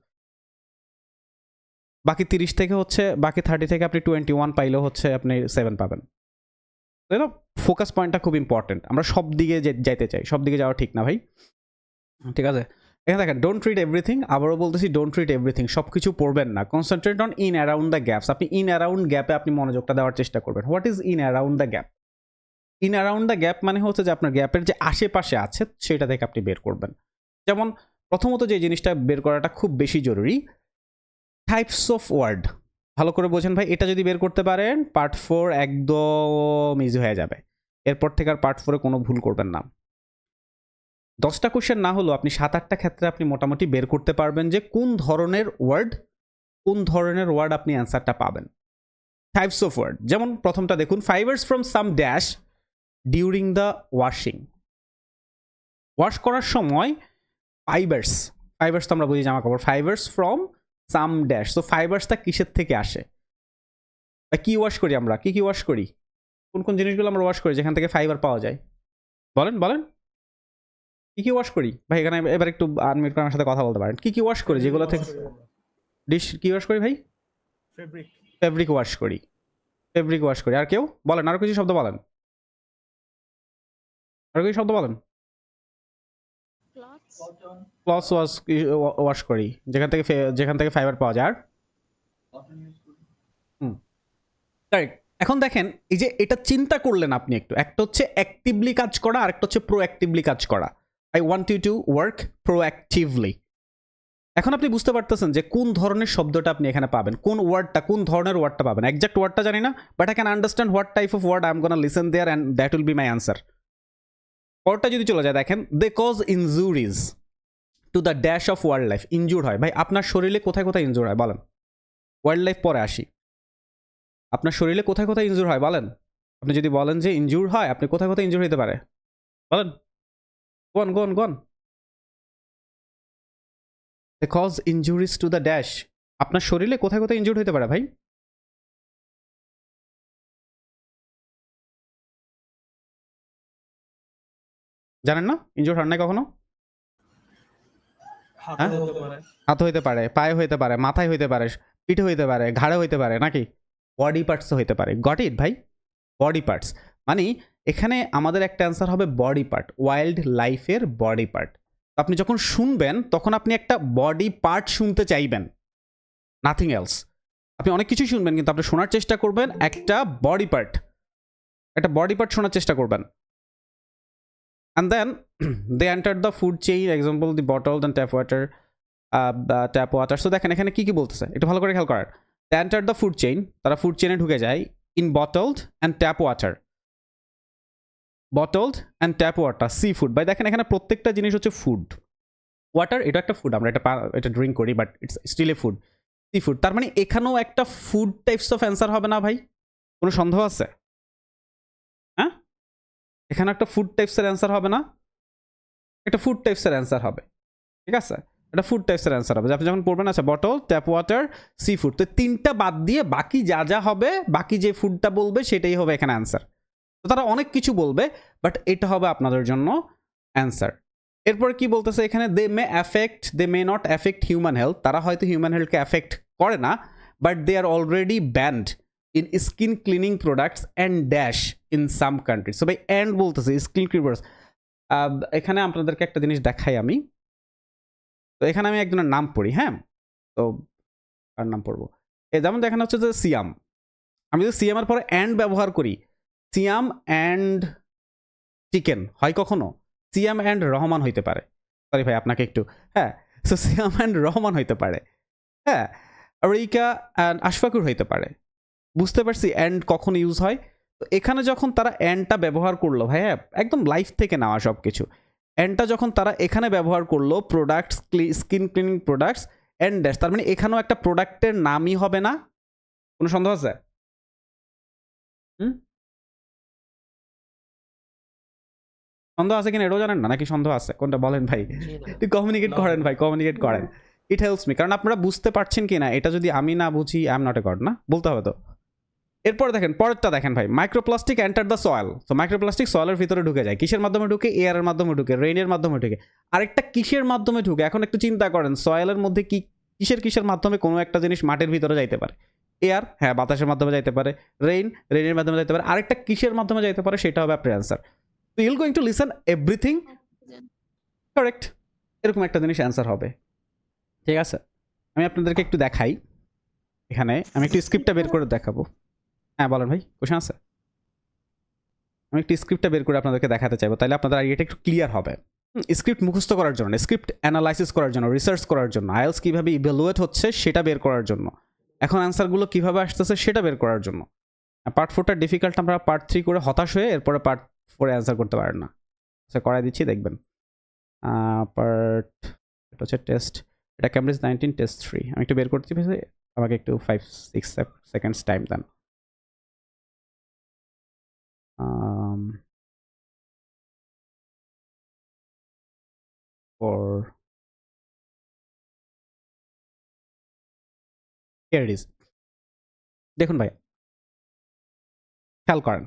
বাকি 30 থেকে হচ্ছে, বাকি 30 থেকে আপনি 21 পাইলেও হচ্ছে আপনি 7 পাবেন। তাই না? ফোকাস পয়েন্টটা খুব ইম্পর্টেন্ট। আমরা সব দিকে যাইতে চাই, সব দিকে যাওয়া ঠিক না ভাই, ঠিক আছে? এখানে দেখেন ডোন্ট রিড এভরিথিং, আবারও বলতেছি ডোন্ট রিড এভরিথিং, সব কিছু পড়বেন না। Concentrate on in around the gaps. আপনি ইন অ্যারাউন্ড গ্যাপে আপনি মনোযোগটা দেওয়ার চেষ্টা করবেন। What is in around the gap? In around the gap মানে হচ্ছে যে আপনার গ্যাপের যে আশেপাশে আছে সেটা থেকে আপনি বের করবেন। যেমন প্রথমত যে জিনিসটা বের করাটা খুব বেশি জরুরি, টাইপস অফ ওয়ার্ড। ভালো করে বোঝেন ভাই, এটা যদি বের করতে পারেন পার্ট 4 একদম ইজি হয়ে যাবে। এরপর থেকে আর পার্ট 4-এ কোনো ভুল করবেন না। 10টা কোশ্চেন না হলেও আপনি 7-8টা ক্ষেত্রে আপনি মোটামুটি বের করতে পারবেন যে কোন ধরনের ওয়ার্ড আপনি অ্যান্সারটা পাবেন। টাইপস অফ ওয়ার্ড, যেমন প্রথমটা দেখুন, fibres from some dash during the washing. Wash করার সময় ফাইবার্স তো আমরা বুঝি জামা কাপড়। ফাইবার্স ফ্রম সাম ড্যাশ, তো ফাইবার্সটা কিসের থেকে আসে? কি ওয়াশ করি আমরা? কি ওয়াশ করি? কোন কোন জিনিসগুলো আমরা ওয়াশ করি যেখান থেকে ফাইবার পাওয়া যায়? বলেন কি ওয়াশ করি ভাই? এখানে এবার একটু আনমিউট করে আমার সাথে কথা বলতে পারেন। কি ওয়াশ করি যেগুলো থেকে? ডিশ কি ওয়াশ করি ভাই? ফেব্রিক ওয়াশ করি। আর কেউ বলেন, আরো কিছু শব্দ বলেন, ক্লথস ওয়াশ করি যেখান থেকে ফাইবার পাওয়া যায়। আর কারেক্ট। এখন দেখেন, এই যে এটা চিন্তা করলেন আপনি একটু, একটা হচ্ছে অ্যাক্টিভলি কাজ করা, আর একটা হচ্ছে প্রোঅ্যাক্টিভলি কাজ করা। I want you to work proactively. এখন আপনি বুঝতে পারতেছেন যে কোন ধরনের শব্দটা আপনি এখানে পাবেন, কোন ধরনের ওয়ার্ডটা পাবেন। এক্সাক্ট ওয়ার্ডটা জানি না, but I can understand what type of word I am gonna listen there and that will be my answer. পরটা যদি চলে যায়, দেখেন they cause injuries to the dash of wild life. Injure হয় ভাই, আপনার শরীরে কোথায় কোথায় ইনজুর হয় বলেন? ওয়াইল্ড লাইফ পরে আসি। আপনার শরীরে কোথায় কোথায় ইনজুর হয় বলেন? আপনি যদি বলেন যে ইনজুর হয়, আপনি কোথায় কোথায় ইনজুর হতে পারে বলেন? Gone they cause injuries to the dash. আপনার শরীরে কোথায় কোথায় ইনজুর হতে পারে ভাই? জানেন না? ইনজুর হন না কখনো? হাতে হইতে পারে, পায়ে হইতে পারে, মাথায় হইতে পারে, পিঠে হইতে পারে, ঘাড়ে হইতে পারে, নাকি বডি পার্টসও হইতে পারে। গট ইট ভাই? বডি পার্টস মানে এখানে আমাদের একটা অ্যান্সার হবে বডি পার্ট, ওয়াইল্ড লাইফের বডি পার্ট। আপনি যখন শুনবেন তখন আপনি একটা বডি পার্ট শুনতে চাইবেন, নাথিং এলস। আপনি অনেক কিছু শুনবেন কিন্তু আপনি শোনার চেষ্টা করবেন একটা বডি পার্ট শোনার চেষ্টা করবেন। And then they entered the food chain, example the bottled and tap water. So দেখেন এখানে কি বলতেছে একটু ভালো করে খেয়াল করার। They entered the food chain, তারা ফুড চেইনে ঢুকে যায়, in bottled and tap water, sea food. ভাই দেখেন এখানে প্রত্যেকটা জিনিস হচ্ছে ফুড। ওয়াটার এটা একটা ফুড, আমরা এটা ড্রিঙ্ক করি, but it's still a food. Sea food তার মানে এখানেও একটা ফুড টাইপস অফ অ্যান্সার হবে না ভাই? কোনো সন্দেহ আছে? হ্যাঁ, এখানে একটা ফুড টাইপসের অ্যান্সার হবে না? একটা ফুড টাইপসের অ্যান্সার হবে, ঠিক আছে? এটা ফুড টাইপসের অ্যান্সার হবে। আপনি যখন পড়বেন আচ্ছা bottle, tap water, sea food, তো 3টা বাদ দিয়ে বাকি যা হবে, বাকি যে ফুডটা বলবে সেটাই হবে এখানে অ্যান্সার। তো তারা অনেক কিছু বলবে, বাট এটা হবে আপনাদের জন্য অ্যান্সার। এরপরে কি বলতেছে এখানে? They may not affect human health. তারা হয়তো হিউম্যান হেলথকে অ্যাফেক্ট করে না, but they are already banned in skin cleaning products and dash in some countries. So ভাই অ্যান্ড বলতেছে স্কিন ক্লিনার্স। এখানে আপনাদেরকে একটা জিনিস দেখাই আমি। তো এখানে আমি একজনের নাম পড়ি, হ্যাঁ? তো কার নাম পড়বো? যেমন দেখেন হচ্ছে যে সিয়াম। আমি যদি সিয়ামের পরে অ্যান্ড ব্যবহার করি, সিয়াম অ্যান্ড চিকেন হয় কখনো? সিয়াম অ্যান্ড রহমান হইতে পারে। সরি ভাই আপনাকে একটু, হ্যাঁ। সো সিয়াম অ্যান্ড রহমান হইতে পারে, হ্যাঁ। রিকা অ্যান্ড আশফাকুর হইতে পারে। বুঝতে পারছি অ্যান্ড কখন ইউজ হয়। তো এখানে যখন তারা অ্যান্ডটা ব্যবহার করলো, ভাই একদম লাইফ থেকে নেওয়া সব কিছু। এন্ডটা যখন তারা এখানে ব্যবহার করলো products skin cleaning products and dash, তার মানে এখানেও একটা প্রোডাক্টের নামই হবে না? কোনো সন্দেহ আছে? হুম, সন্দেহ আছে কিনা এটাও জানেন না, নাকি সন্দেহ আছে? কোনটা বলেন ভাই? জি না। একটু কমিউনিকেট না। করেন ভাই, কমিউনিকেট করেন। ইট হেল্পস মি, কারণ আপনারা বুঝতে পারছেন কি না এটা যদি আমি না বুঝি, I am not a god, না? বলতে হবে তো। এরপর দেখেন পরেরটা দেখেন ভাই, মাইক্রোপ্লাস্টিক এন্টার দ্য সয়েল। তো মাইক্রোপ্লাস্টিক সয়েলের ভিতরে ঢুকে যায়, কিসের মাধ্যমে ঢুকে? এয়ারের মাধ্যমে ঢুকে, রেইনের মাধ্যমে ঢুকে। আরেকটা কিসের মাধ্যমে ঢুকে? এখন একটু চিন্তা করেন, সয়েলের মধ্যে কি কিসের মাধ্যমে কোনো একটা জিনিস মাটির ভিতরে যাইতে পারে? এয়ার, হ্যাঁ, বাতাসের মাধ্যমে যাইতে পারে। রেইনের মাধ্যমে যাইতে পারে। আরেকটা কিসের মাধ্যমে যাইতে পারে? সেটা হবে আপনার অ্যান্সার। তো you'll going to listen everything correct, এরকম একটা জিনিস অ্যান্সার হবে। ঠিক আছে, আমি আপনাদেরকে একটু দেখাই। এখানে আমি একটু স্ক্রিপ্টটা বের করে দেখাবো। হ্যাঁ বলেন ভাই, কোশ্চেন আছে? আমি একটু স্ক্রিপ্টটা বের করে আপনাদেরকে দেখাতে চাইবো, তাহলে আপনাদের আইডিয়াটা একটু ক্লিয়ার হবে। স্ক্রিপ্ট মুখস্থ করার জন্য, স্ক্রিপ্ট অ্যানালাইসিস করার জন্য, রিসার্চ করার জন্য, আইএলস কীভাবে ইভ্যালুয়েট হচ্ছে সেটা বের করার জন্য, এখন অ্যান্সারগুলো কীভাবে আসতেছে সেটা বের করার জন্য। পার্ট 4টা ডিফিকাল্ট, আমরা পার্ট 3 করে হতাশ হয়ে এরপরে পার্ট 4-এ অ্যান্সার করতে পারেন না। আচ্ছা, করাই দিচ্ছি, দেখবেন। পার্ট, এটা হচ্ছে টেস্ট, এটা ক্যামব্রিজ 19 টেস্ট 3। আমি একটু বের করতে পেরেছি, আমাকে একটু 5-6 সেকেন্ডস টাইম দেন। For here it is. দেখুন ভাই, খেয়াল করেন,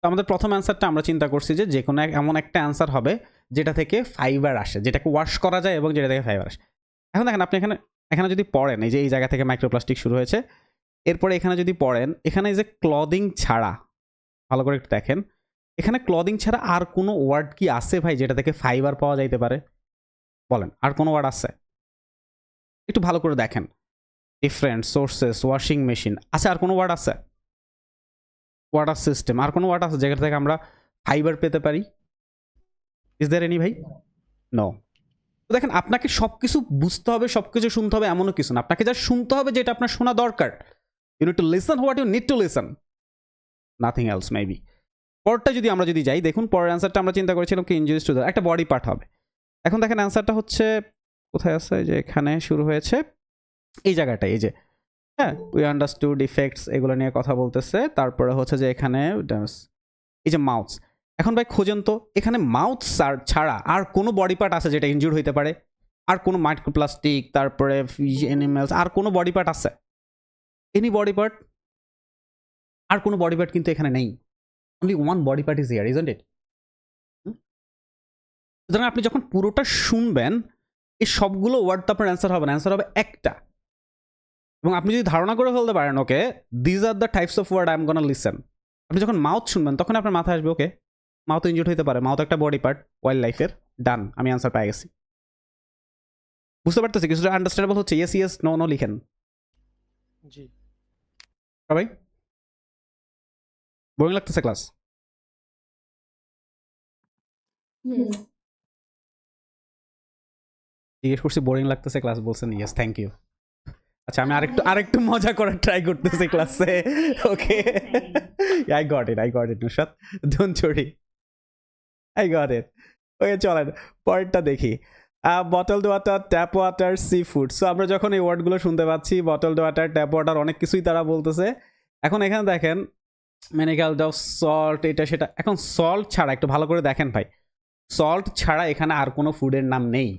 তো আমাদের প্রথম অ্যান্সারটা আমরা চিন্তা করছি যে কোনো এমন একটা অ্যান্সার হবে যেটা থেকে ফাইবার আসে, যেটাকে ওয়াশ করা যায় এবং যেটা থেকে ফাইবার আসে। এখন দেখেন, আপনি এখানে এখানে যদি পড়েন, এই যে এই জায়গা থেকে মাইক্রোপ্লাস্টিক শুরু হয়েছে, এরপরে এখানে যদি পড়েন, এখানে এই যে ক্লদিং ছাড়া, ভালো করে একটু দেখেন, এখানে ক্লদিং ছাড়া আর কোনো ওয়ার্ড কি আছে ভাই যেটা থেকে ফাইবার পাওয়া যাইতে পারে? বলেন, আর কোনো ওয়ার্ড আছে? একটু ভালো করে দেখেন, ডিফারেন্ট সোর্সেস, ওয়াশিং মেশিন, আছে আর কোনো ওয়ার্ড আছে? ওয়াটার সিস্টেম, আর কোনো ওয়ার্ড আছে যেখান থেকে আমরা ফাইবার পেতে পারি? ইজ দেয়ার এনি ভাই? নো। তো দেখেন, আপনাকে সব কিছু বুঝতে হবে, সব কিছু শুনতে হবে এমনও কিছু না, আপনাকে যা শুনতে হবে যেটা আপনার শোনা দরকার। You need to listen what you need to listen, nothing else maybe. পরটা যদি আমরা যাই, দেখুন পরের অ্যান্সারটা আমরা চিন্তা করেছিলাম কি ইনজুরিজ টু দ্য, একটা বডি পার্ট হবে। এখন দেখেন অ্যান্সারটা হচ্ছে কোথায় আছে, যে এখানে শুরু হয়েছে এই জায়গাটায়, এই যে, হ্যাঁ, উই আন্ডারস্টুড ইফেক্টস, এগুলো নিয়ে কথা বলতেছে। তারপরে হচ্ছে যে এখানে এই যে মাউথস। এখন ভাই খোঁজেন তো, এখানে মাউথ ছাড়া আর কোনো বডি পার্ট আছে যেটা ইনজুর হইতে পারে? আর কোনো মাইক্রোপ্লাস্টিক, তারপরে অ্যানিমেলস, আর কোনো বডি পার্ট আছে? Any body part? আর কোনো বডি পার্ট কিন্তু এখানে নেই। Only one body part is here, isn't it? সুতরাং আপনি যখন পুরোটা শুনবেন, এই সবগুলো ওয়ার্ড তো আপনার অ্যান্সার হবে না, অ্যান্সার হবে একটা। এবং আপনি যদি ধারণা করে ফেলতে পারেন, okay these are the types of word I am gonna listen, আপনি যখন মাউথ শুনবেন তখন আপনার মাথায় আসবে ওকে মাউথ ইনজুর্ড হতে পারে, মাউথ একটা বডি পার্ট ওয়াইল্ড লাইফের, ডান, আমি অ্যান্সার পেয়ে গেছি। বুঝতে পারতেছি কিছুটা আন্ডারস্ট্যান্ডেবল হচ্ছে? ইয়েস ইয়েস, নো নো লিখেন জি। সবাই। বোরিং লাগতেছে ক্লাস? Yes. জিজ্ঞেস করছি বোরিং লাগতেছে ক্লাস, বলছেন ইয়েস, থ্যাংক ইউ। আচ্ছা, আমি আরেকটু মজা করার ট্রাই করতেছি ক্লাসে, okay? I got it Nushat, don't worry, I got it. Okay, চলেন পরেরটা দেখি। Bottled water, tap water, seafood. So আমরা যখন এই ওয়ার্ডগুলো শুনতে পাচ্ছি, বটলড ওয়াটার, ট্যাপ ওয়াটার, অনেক কিছুই তারা বলতেছে। এখন এখানে দেখেন মেনিক্যাল অফ সল্ট, এটা সেটা। এখন সল্ট ছাড়া একটু ভালো করে দেখেন ভাই, সল্ট ছাড়া এখানে আর কোনো ফুডের নাম নেই।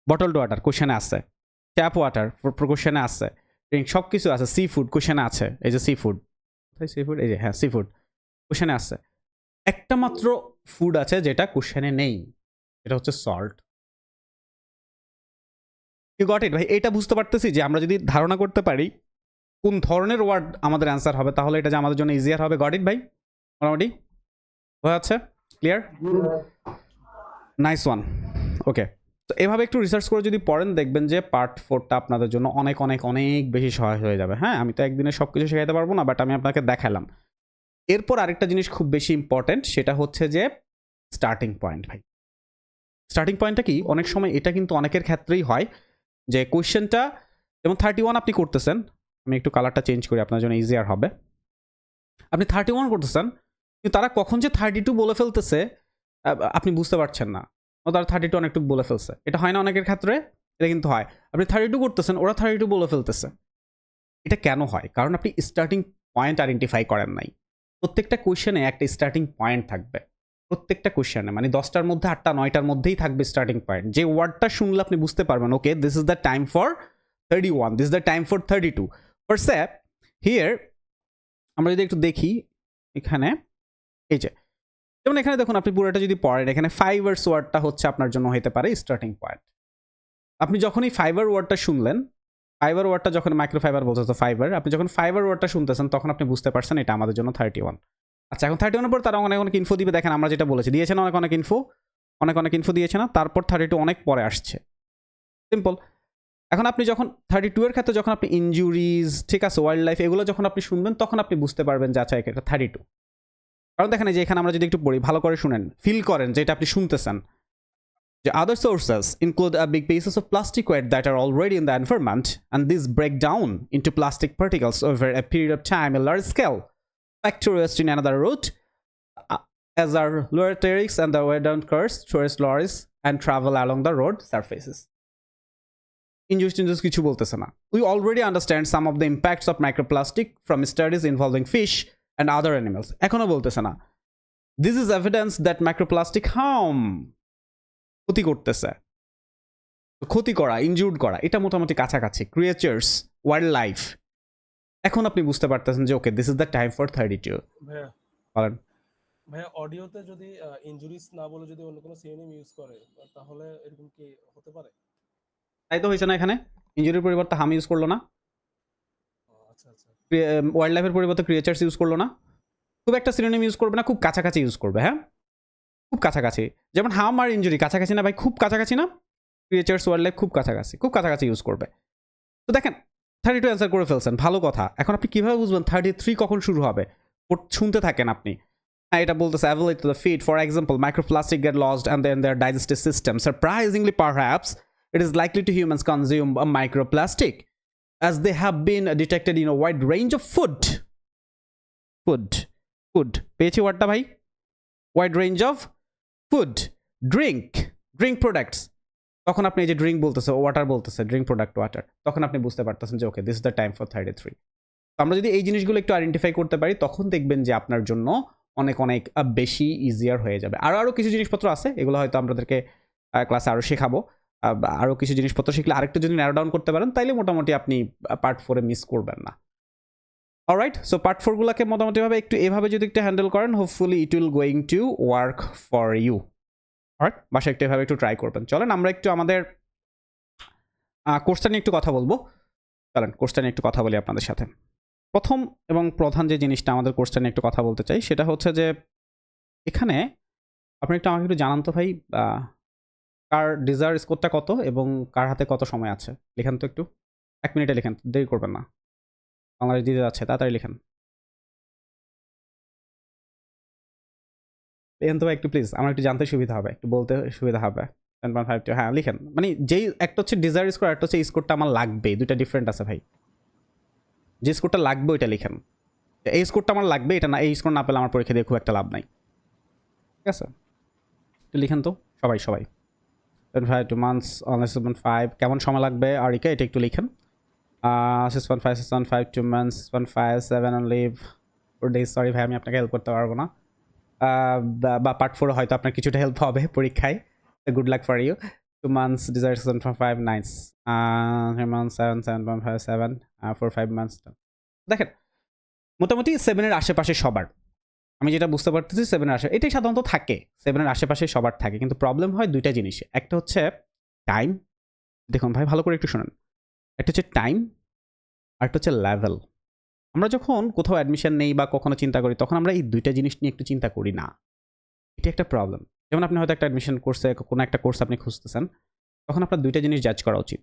বটলড ওয়াটার কোশ্চেনে আছে, ট্যাপ ওয়াটার কোশ্চেনে আছে, সব কিছু আছে। সি ফুড কোশ্চেনে আছে, এই যে সি ফুড, সি ফুড, এই যে, হ্যাঁ সি ফুড কোশ্চেনে আছে। একটা মাত্র ফুড আছে যেটা কোশ্চেনে নেই, এটা হচ্ছে সল্ট। ইউ গট ইট ভাই? এটা বুঝতে পারতেছি যে আমরা যদি ধারণা করতে পারি কোন ধরনের ওয়ার্ড আমাদের অ্যান্সার হবে, তাহলে এটা যে আমাদের জন্য ইজিয়ার হবে। গট ইট ভাই? মোটামুটি হয়ে যাচ্ছে, ক্লিয়ার? Nice one. ওকে, তো এভাবে একটু রিসার্চ করে যদি পড়েন, দেখবেন যে পার্ট 4টা আপনাদের জন্য অনেক অনেক অনেক বেশি সহায় হয়ে যাবে। হ্যাঁ, আমি তো একদিনে সব কিছু শেখাতে পারবো না, বাট আমি আপনাকে দেখালাম। এরপর আরেকটা জিনিস খুব বেশি ইম্পর্টেন্ট, সেটা হচ্ছে যে স্টার্টিং পয়েন্ট ভাই। স্টার্টিং পয়েন্টটা কি? অনেক সময় এটা কিন্তু অনেকের ক্ষেত্রেই হয় যে কোয়েশ্চেনটা যেমন 31 আপনি করতেছেন, আমি একটু কালারটা চেঞ্জ করি আপনার জন্য ইজিয়ার হবে। আপনি 31 করতেছেন, কিন্তু তারা কখন যে 32 বলে ফেলতেছে আপনি বুঝতে পারছেন না, ও তার 32 অনেকটুকু বলে ফেলছে। এটা হয় না অনেকের ক্ষেত্রে? এটা কিন্তু হয়। আপনি 32 করতেছেন, ওরা 32 বলে ফেলতেছে। এটা কেন হয়? কারণ আপনি স্টার্টিং পয়েন্ট আইডেন্টিফাই করেন নাই। প্রত্যেকটা কোয়েশ্চেনে একটা স্টার্টিং পয়েন্ট থাকবে। প্রত্যেকটা কোয়েশ্চেনে মানে 10টার মধ্যে 8টা 9টার মধ্যেই থাকবে স্টার্টিং পয়েন্ট। যে ওয়ার্ডটা শুনলে আপনি বুঝতে পারবেন, okay this is the time for 31, this is the time for 32। For say here আমরা যদি একটু দেখি এখানে, এই যে যেমন এখানে দেখুন, আপনি পুরোটা যদি পড়েন, এখানে ফাইবার্স ওয়ার্ডটা হচ্ছে আপনার জন্য হতে পারে স্টার্টিং পয়েন্ট। আপনি যখনই ফাইবার ওয়ার্ডটা শুনলেন, ফাইবার ওয়ার্ডটা যখন মাইক্রোফাইবার বলছে তো ফাইবার, আপনি যখন ফাইবার ওয়ার্ডটা শুনতেছেন তখন আপনি বুঝতে পারছেন এটা আমাদের জন্য 31। আচ্ছা, এখন 31 এর পর তারা অনেক অনেক ইনফো দিবে। দেখেন আমরা যেটা বলেছি, দিয়েছে না অনেক অনেক ইনফো, অনেক অনেক ইনফো দিয়েছে না, তারপর 32 অনেক পরে আসছে। সিম্পল। এখন আপনি যখন 32 এর ক্ষেত্রে যখন আপনি ইনজুরিজ, ঠিক আছে, ওয়াইল্ড লাইফ, এগুলো যখন আপনি শুনবেন তখন আপনি বুঝতে পারবেন যে আচ্ছা এটা 32। কারণ দেখেন এই যে এখানে আমরা যদি একটু পড়ি, ভালো করে শুনেন, ফিল করেন যে এটা আপনি শুনতেছেন। The other sources include big pieces of plastic weight that are already in the environment, and these break down into plastic particles over a period of time, a large scale. Factories in another route, as are lower and the way down curves tourist lorries and travel along the road surfaces. Injustice কিছু বলতেছে না। We already understand some of the impacts of microplastic from studies involving fish and other animals. এখনো বলতেছে না। This is evidence that microplastic harm, ক্ষতি করতেছে। ক্ষতি করা, ইনজুর্ড করা, এটা মোটামুটি কাছাকাছি। ক্রিয়েচার্স, ওয়াইল্ড লাইফ, এখন আপনি বুঝতে পারতেছেন যে okay this is the time for 32। ভাইয়া বলেন। ভাইয়া অডিওতে যদি ইনজুরিস না বলে যদি অন্য কোনো সিনোনিম ইউজ করে তাহলে এরকম কি হতে পারে? তাই তো হয়েছে না, এখানে ইনজুরির পরিবর্তে হাম ইউজ করলো না, আচ্ছা আচ্ছা। ওয়াইল্ড লাইফের পরিবর্তে ক্রিয়েচার্স ইউজ করলো না, খুব একটা সিনোনিম ইউজ করবে না, খুব কাছাকাছি ইউজ করবে। হ্যাঁ, খুব কাছাকাছি। যেমন হাম আর ইনজুরি কাছাকাছি না ভাই, খুব কাছাকাছি না? ক্রিয়েচার্স, ওয়াইল্ড লাইফ খুব কাছাকাছি, খুব কাছাকাছি ইউজ করবে। তো দেখেন 32 অ্যান্সার করে ফেলছেন, ভালো কথা। এখন আপনি কিভাবে বুঝবেন 33 কখন শুরু হবে? শুনতে থাকেন আপনি। হ্যাঁ, এটা বলতেছে avoid the feed, for example microplastic get lost and then their digestive system. Surprisingly perhaps it is likely to humans consume a microplastic as they have been detected in a wide range of food. পেয়েছি ওয়ার্ডটা ভাই, wide range of food, drink products। তখন আপনি এই যে drink বলতেছে, water বলতেছে, drink product water, তখন আপনি বুঝতে পারতেছেন যে okay this is the time for 33। তো আমরা যদি এই জিনিসগুলো একটু আইডেন্টিফাই করতে পারি তখন দেখবেন যে আপনার জন্য অনেক অনেক বেশি ইজিয়ার হয়ে যাবে। আরও কিছু জিনিসপত্র আছে, এগুলো হয়তো আপনাদেরকে ক্লাসে আরও শেখাবো। আরও কিছু জিনিসপত্র শিখলে আরেকটু যদি ন্যারো ডাউন করতে পারেন তাইলে মোটামুটি আপনি পার্ট 4-এ মিস করবেন না। অলরাইট, সো পার্ট 4গুলোকে মোটামুটিভাবে একটু এভাবে যদি একটু হ্যান্ডেল করেন, hopefully it will going to work for you. Alright, বাসায় একটু এভাবে একটু ট্রাই করবেন। চলেন আমরা একটু আমাদের কোর্সটা নিয়ে একটু কথা বলবো। চলেন কোর্সটা নিয়ে একটু কথা বলি আপনাদের সাথে। প্রথম এবং প্রধান যে জিনিসটা আমাদের কোর্সটা নিয়ে একটু কথা বলতে চাই সেটা হচ্ছে যে এখানে আপনি একটু আমাকে একটু জানান তো ভাই, কার ডিজায়ার স্কোরটা কত এবং কার হাতে কত সময় আছে? লিখেন তো একটু, 1 মিনিটে লিখেন, দেরি করবেন না, বাংলাদেশ দিতে যাচ্ছে, তাড়াতাড়ি লিখেন। লিখেন তো ভাই একটু প্লিজ, আমার একটু জানতে সুবিধা হবে, একটু বলতে সুবিধা হবে। 10.52, হ্যাঁ লিখেন। মানে যেই একটা হচ্ছে ডিজায়ার স্কোর, একটা হচ্ছে স্কোরটা আমার লাগবে, দুইটা ডিফারেন্ট আছে ভাই। যে স্কোরটা লাগবে ওইটা লিখেন। এই স্কোরটা আমার লাগবে, এটা না, এই স্কোর না পেলে আমার পরীক্ষা দিয়ে খুব একটা লাভ নাই। ঠিক আছে, একটু লিখেন তো সবাই 2 months অনলি 6.5, কেমন সময় লাগবে আরিকা, এটা একটু লিখেন। 6.5 2 months 6.5 7 অনলি 4 days। সরি ভাই, আমি আপনাকে হেল্প করতে পারবো না। বা পার্ট 4 হয়তো আপনার কিছুটা হেল্প হবে পরীক্ষায়। Good luck for you. 2 months desire 7.5 nice. 3 months 7.5 7 4 5 months। দেখেন মোটামুটি 7-এর আশেপাশে সবার, আমি যেটা বুঝতে পারতেছি 7-এর আশে, এটাই সাধারণত থাকে, 7-এর আশেপাশে সবার থাকে। কিন্তু প্রবলেম হয় দুইটা জিনিসে, একটা হচ্ছে টাইম। দেখুন ভাই ভালো করে একটু শোনেন, একটা হচ্ছে টাইম আর একটা হচ্ছে লেভেল। আমরা যখন কোথাও অ্যাডমিশন নেই বা কখনো চিন্তা করি তখন আমরা এই দুইটা জিনিস নিয়ে একটু চিন্তা করি না, এটা একটা প্রবলেম। যেমন আপনি হয়তো একটা অ্যাডমিশন কোর্সে কোনো একটা কোর্স আপনি খুঁজতেছেন, তখন আপনার দুইটা জিনিস জাজ করা উচিত।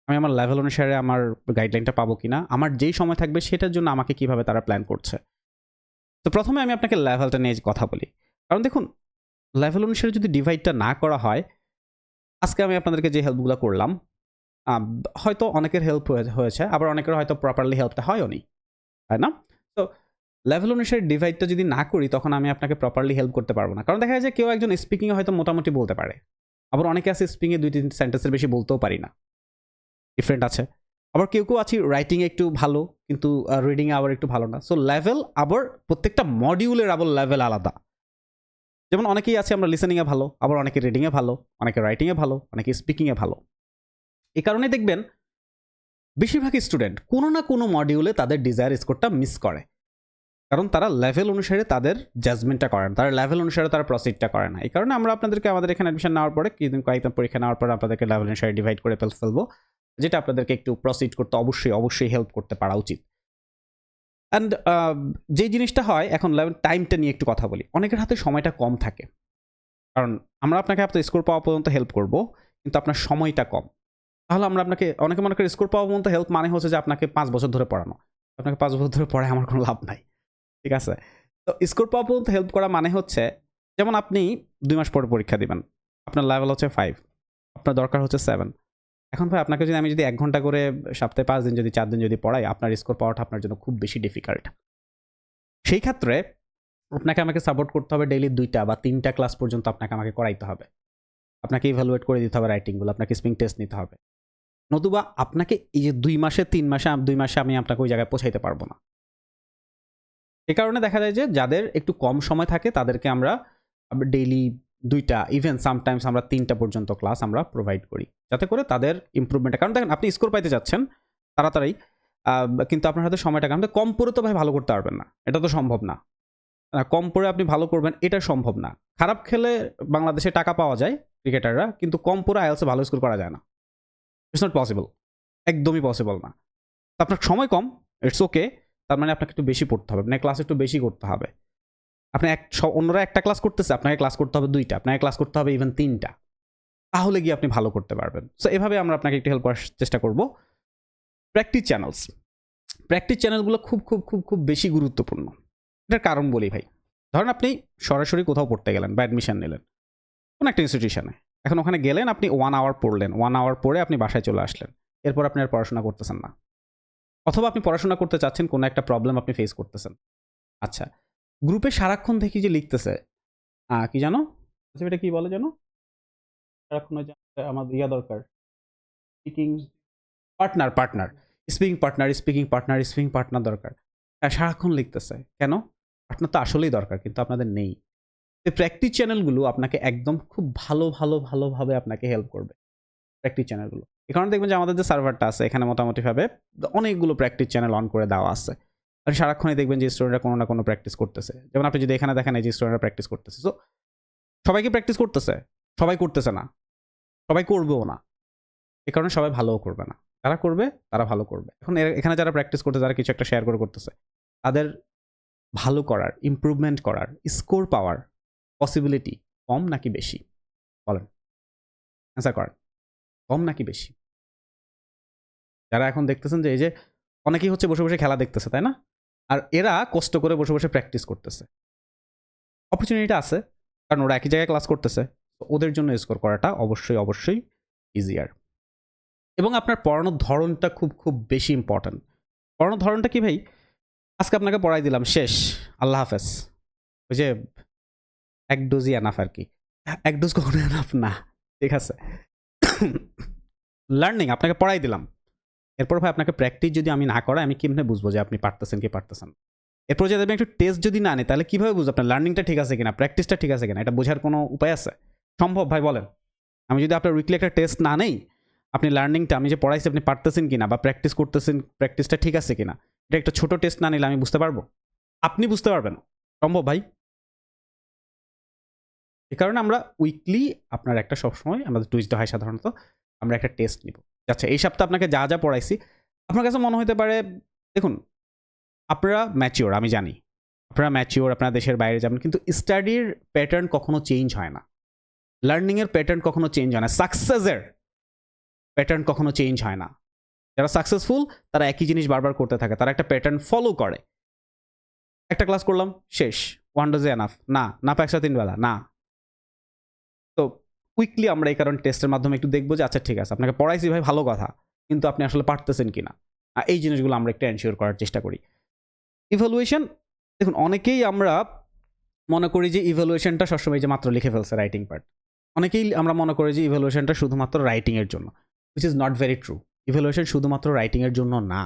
আমি আমার লেভেল অনুসারে আমার গাইডলাইনটা পাবো কিনা, আমার যেই সময় থাকবে সেটার জন্য আমাকে কিভাবে তারা প্ল্যান করছে। তো প্রথমে আমি আপনাকে লেভেলটা নিয়ে কথা বলি। কারণ দেখুন লেভেল অনুসারে যদি ডিভাইডটা না করা হয়, আজকে আমি আপনাদেরকে যে হেল্পগুলো করলাম হয়তো অনেকের হেল্প হয়েছে, আবার অনেকের হয়তো প্রপারলি হেল্পটা হয়ও নি, তাই না? তো লেভেল অনুসারে ডিভাইডটা যদি না করি তখন আমি আপনাকে প্রপারলি হেল্প করতে পারবো না। কারণ দেখা যায় যে কেউ একজন স্পিকিংয়ে হয়তো মোটামুটি বলতে পারে, আবার অনেকে আছে স্পিকিংয়ে 2-3 সেন্টেন্সের বেশি বলতেও পারি না, ডিফারেন্ট আছে। আবার কেউ কেউ আছে রাইটিংয়ে একটু ভালো কিন্তু রিডিংয়ে আবার একটু ভালো না। সো লেভেল আবার প্রত্যেকটা মডিউলের আবার লেভেল আলাদা। যেমন অনেকেই আছে আমরা লিসেনিংয়ে ভালো, আবার অনেকে রিডিংয়ে ভালো, অনেকে রাইটিংয়ে ভালো, অনেকে স্পিকিংয়ে ভালো। এই কারণে দেখবেন বেশিরভাগ স্টুডেন্ট কোনো না কোনো মডিউলে তাদের ডিজায়ার স্কোরটা মিস করে, কারণ তারা লেভেল অনুসারে তাদের জাজমেন্টটা করেন, তারা লেভেল অনুসারে তারা প্রসিডটা করে না। এই কারণে আমরা আপনাদেরকে আমাদের এখানে অ্যাডমিশন নেওয়ার পরে কয়েকদিন পরীক্ষা নেওয়ার পরে আপনাদেরকে লেভেল অনুসারে ডিভাইড করে ফেলবো, যেটা আপনাদেরকে একটু প্রসিড করতে অবশ্যই হেল্প করতে পারা উচিত। অ্যান্ড যে জিনিসটা হয় এখন লেভেল টাইমটা নিয়ে একটু কথা বলি। অনেকের হাতে সময়টা কম থাকে, কারণ আমরা আপনাকে আপনার স্কোর পাওয়া পর্যন্ত হেল্প করব, কিন্তু আপনার সময়টা কম। তাহলে আমরা আপনাকে অনেকে মনে করি স্কোর পাওয়া পর্যন্ত হেল্প মানে হচ্ছে যে আপনাকে 5 বছর ধরে পড়ানো। আপনাকে 5 বছর ধরে পড়ায় আমার কোনো লাভ নাই, ঠিক আছে? তো স্কোর পাওয়া পর্যন্ত হেল্প করা মানে হচ্ছে, যেমন আপনি 2 মাস পরে পরীক্ষা দিবেন, আপনার লেভেল হচ্ছে 5, আপনার দরকার হচ্ছে 7। এখন ভাই আপনাকে যদি আমি 1 ঘন্টা করে সপ্তাহে 5 দিন যদি 4 দিন যদি পড়াই, আপনার স্কোর পাওয়াটা আপনার জন্য খুব বেশি ডিফিকাল্ট। সেই ক্ষেত্রে আপনাকে আমাকে সাপোর্ট করতে হবে, ডেইলি 2টা বা 3টা ক্লাস পর্যন্ত আপনাকে আমাকে করাইতে হবে। আপনাকে ইভ্যালুয়েট করে দিতে হবে রাইটিংগুলো, আপনাকে স্পিকিং টেস্ট নিতে হবে। নতুবা আপনাকে এই যে 2 মাসে 3 মাসে 2 মাসে আমি আপনাকে ওই জায়গায় পৌঁছাইতে পারবো না। এই কারণে দেখা যায় যে যাদের একটু কম সময় থাকে তাদেরকে আমরা ডেইলি 2টা, ইভেন সামটাইমস আমরা 3টা পর্যন্ত ক্লাস আমরা প্রোভাইড করি, যাতে করে তাদের ইমপ্রুভমেন্টটা, কারণ দেখেন আপনি স্কোর পাইতে যাচ্ছেন তাড়াতাড়ি, কিন্তু আপনার হাতে সময়টা কম, কম পড়ে তো ভাই ভালো করতে পারবেন না, এটা তো সম্ভব না। কম পড়ে আপনি ভালো করবেন এটা সম্ভব না। খারাপ খেলে বাংলাদেশে টাকা পাওয়া যায় ক্রিকেটাররা, কিন্তু কম পড়ে আইএলসে ভালো স্কোর করা যায় না। ইটস নট পসিবল, একদমই পসিবল না। তো আপনার সময় কম, ইটস ওকে, তার মানে আপনাকে একটু বেশি পড়তে হবে, আপনাকে ক্লাস একটু বেশি করতে হবে। আপনি অন্যরা একটা ক্লাস করতেছে, আপনাকে ক্লাস করতে হবে 2টা, আপনাকে ক্লাস করতে হবে ইভেন 3টা, তাহলে গিয়ে আপনি ভালো করতে পারবেন। সো এভাবে আমরা আপনাকে একটু হেল্প করার চেষ্টা করব। প্র্যাকটিস চ্যানেলগুলো খুব খুব খুব খুব বেশি গুরুত্বপূর্ণ। এটার কারণ বলি ভাই, ধরেন আপনি সরাসরি কোথাও পড়তে গেলেন বা অ্যাডমিশন নিলেন কোনো একটা ইনস্টিটিউশনে, এখন ওখানে গেলেন, আপনি 1 আওয়ার পড়লেন, 1 আওয়ার পরে আপনি বাসায় চলে আসলেন, এরপর আপনি আর পড়াশোনা করতেছেন না, অথবা আপনি পড়াশোনা করতে চাচ্ছেন, কোনো একটা প্রবলেম আপনি ফেস করতেছেন। আচ্ছা, গ্রুপে সারাক্ষণ দেখি যে লিখতেছে কি জানো, আচ্ছা এটা কি বলে জানো, সারাক্ষণ ওই যে আমার দরকার স্পিকিং পার্টনার স্পিকিং পার্টনার দরকার। হ্যাঁ, সারাক্ষণ লিখতেছে কেন? পার্টনার তো আসলেই দরকার, কিন্তু আপনাদের নেই। এই প্র্যাকটিস চ্যানেলগুলো আপনাকে একদম খুব ভালোভাবে আপনাকে হেল্প করবে, প্র্যাকটিস চ্যানেলগুলো। এই কারণে দেখবেন যে আমাদের যে সার্ভারটা আছে এখানে মোটামুটিভাবে অনেকগুলো প্র্যাকটিস চ্যানেল অন করে দেওয়া আছে, আর সারাক্ষণই দেখবেন যে স্টুডেন্টরা কোনো না কোনো প্র্যাকটিস করতেছে। যেমন আপনি যদি এখানে দেখেন এই যে স্টুডেন্টরা প্র্যাকটিস করতেছে, সো সবাই কি প্র্যাকটিস করতেছে? সবাই করতেছে না, সবাই করবেও না। এই কারণে সবাই ভালোও করবে না, যারা করবে তারা ভালো করবে। এখন এখানে যারা প্র্যাকটিস করতে, যারা কিছু একটা শেয়ার করতেছে, তাদের ভালো করার, ইমপ্রুভমেন্ট করার, স্কোর পাওয়ার পসিবিলিটি কম নাকি বেশি? বলেন, অ্যান্সার করেন, কম নাকি বেশি? যারা এখন দেখতেছেন যে এই যে অনেকেই হচ্ছে বসে বসে খেলা দেখতেছে, তাই না? আর এরা কষ্ট করে বসে বসে প্র্যাকটিস করতেছে। অপরচুনিটিটা আছে, কারণ ওরা একই জায়গায় ক্লাস করতেছে, ওদের জন্য স্কোর করাটা অবশ্যই ইজিয়ার। এবং আপনার পড়ানোর ধরনটা খুব খুব বেশি ইম্পর্ট্যান্ট। পড়ানোর ধরনটা কি ভাই? আজকে আপনাকে পড়াই দিলাম, শেষ, আল্লাহ হাফেজ। ওই যে 1 ডোজই এনাফ আর কি, 1 ডোজ কখনো এনাফ না, ঠিক আছে? লার্নিং আপনাকে পড়াই দিলাম, এরপর ভাই আপনাকে প্র্যাকটিস যদি আমি না করাই, আমি কেমনে বুঝবো যে আপনি পারতেছেন কি পারতেছেন? এরপর যদি আমি একটু টেস্ট যদি না আনি, তাহলে কিভাবে বুঝবো আপনার লার্নিংটা ঠিক আছে কিনা, প্র্যাকটিসটা ঠিক আছে কিনা? এটা বোঝার কোনো উপায় আছে? সম্ভব ভাই বলেন? আমি যদি আপনার উইকলি একটা টেস্ট না নেই, আপনি লার্নিংটা আমি যে পড়াইছি আপনি পারতেছেন কিনা বা প্র্যাকটিস করতেছেন, প্র্যাকটিসটা ঠিক আছে কিনা, এটা একটা ছোট টেস্ট না নিলে আমি বুঝতে পারবো? আপনি বুঝতে পারবেন? সম্ভব ভাই? এই কারণে আমরা উইকলি আপনার একটা সবসময় আমাদের টুইসডে হয় সাধারণত, আমরা একটা টেস্ট নিব। আচ্ছা, এই সপ্তাহে আপনাকে যা যা পড়াইছি, আপনার কাছে মনে হতে পারে, দেখুন আপনারা ম্যাচিওর, আমি জানি আপনারা ম্যাচিওর, আপনারা দেশের বাইরে যাবেন, কিন্তু স্টাডির প্যাটার্ন কখনো চেঞ্জ হয় না, লার্নিংয়ের প্যাটার্ন কখনো চেঞ্জ হয় না, সাকসেসের প্যাটার্ন কখনো চেঞ্জ হয় না। যারা সাকসেসফুল তারা একই জিনিস বারবার করতে থাকে, তারা একটা প্যাটার্ন ফলো করে। একটা ক্লাস করলাম, শেষ, 1 ডোজে এনাফ না, না একসাথে 3 বেলা না। তো উইকলি আমরা এই কারণে টেস্টের মাধ্যমে একটু দেখবো যে আচ্ছা ঠিক আছে, আপনাকে পড়াইছি ভাই ভালো কথা, কিন্তু আপনি আসলে পারতেছেন কিনা, এই জিনিসগুলো আমরা একটু এনশিওর করার চেষ্টা করি। ইভ্যালুয়েশন দেখুন অনেকেই আমরা মনে করি যে ইভ্যালুয়েশনটা সবসময় যে মাত্র লিখে ফেলছে রাইটিং পার্ট, অনেকেই আমরা মনে করি যে ইভ্যালুয়েশনটা শুধুমাত্র রাইটিংয়ের জন্য, which is not very true. Evaluation শুধুমাত্র রাইটিংয়ের জন্য না,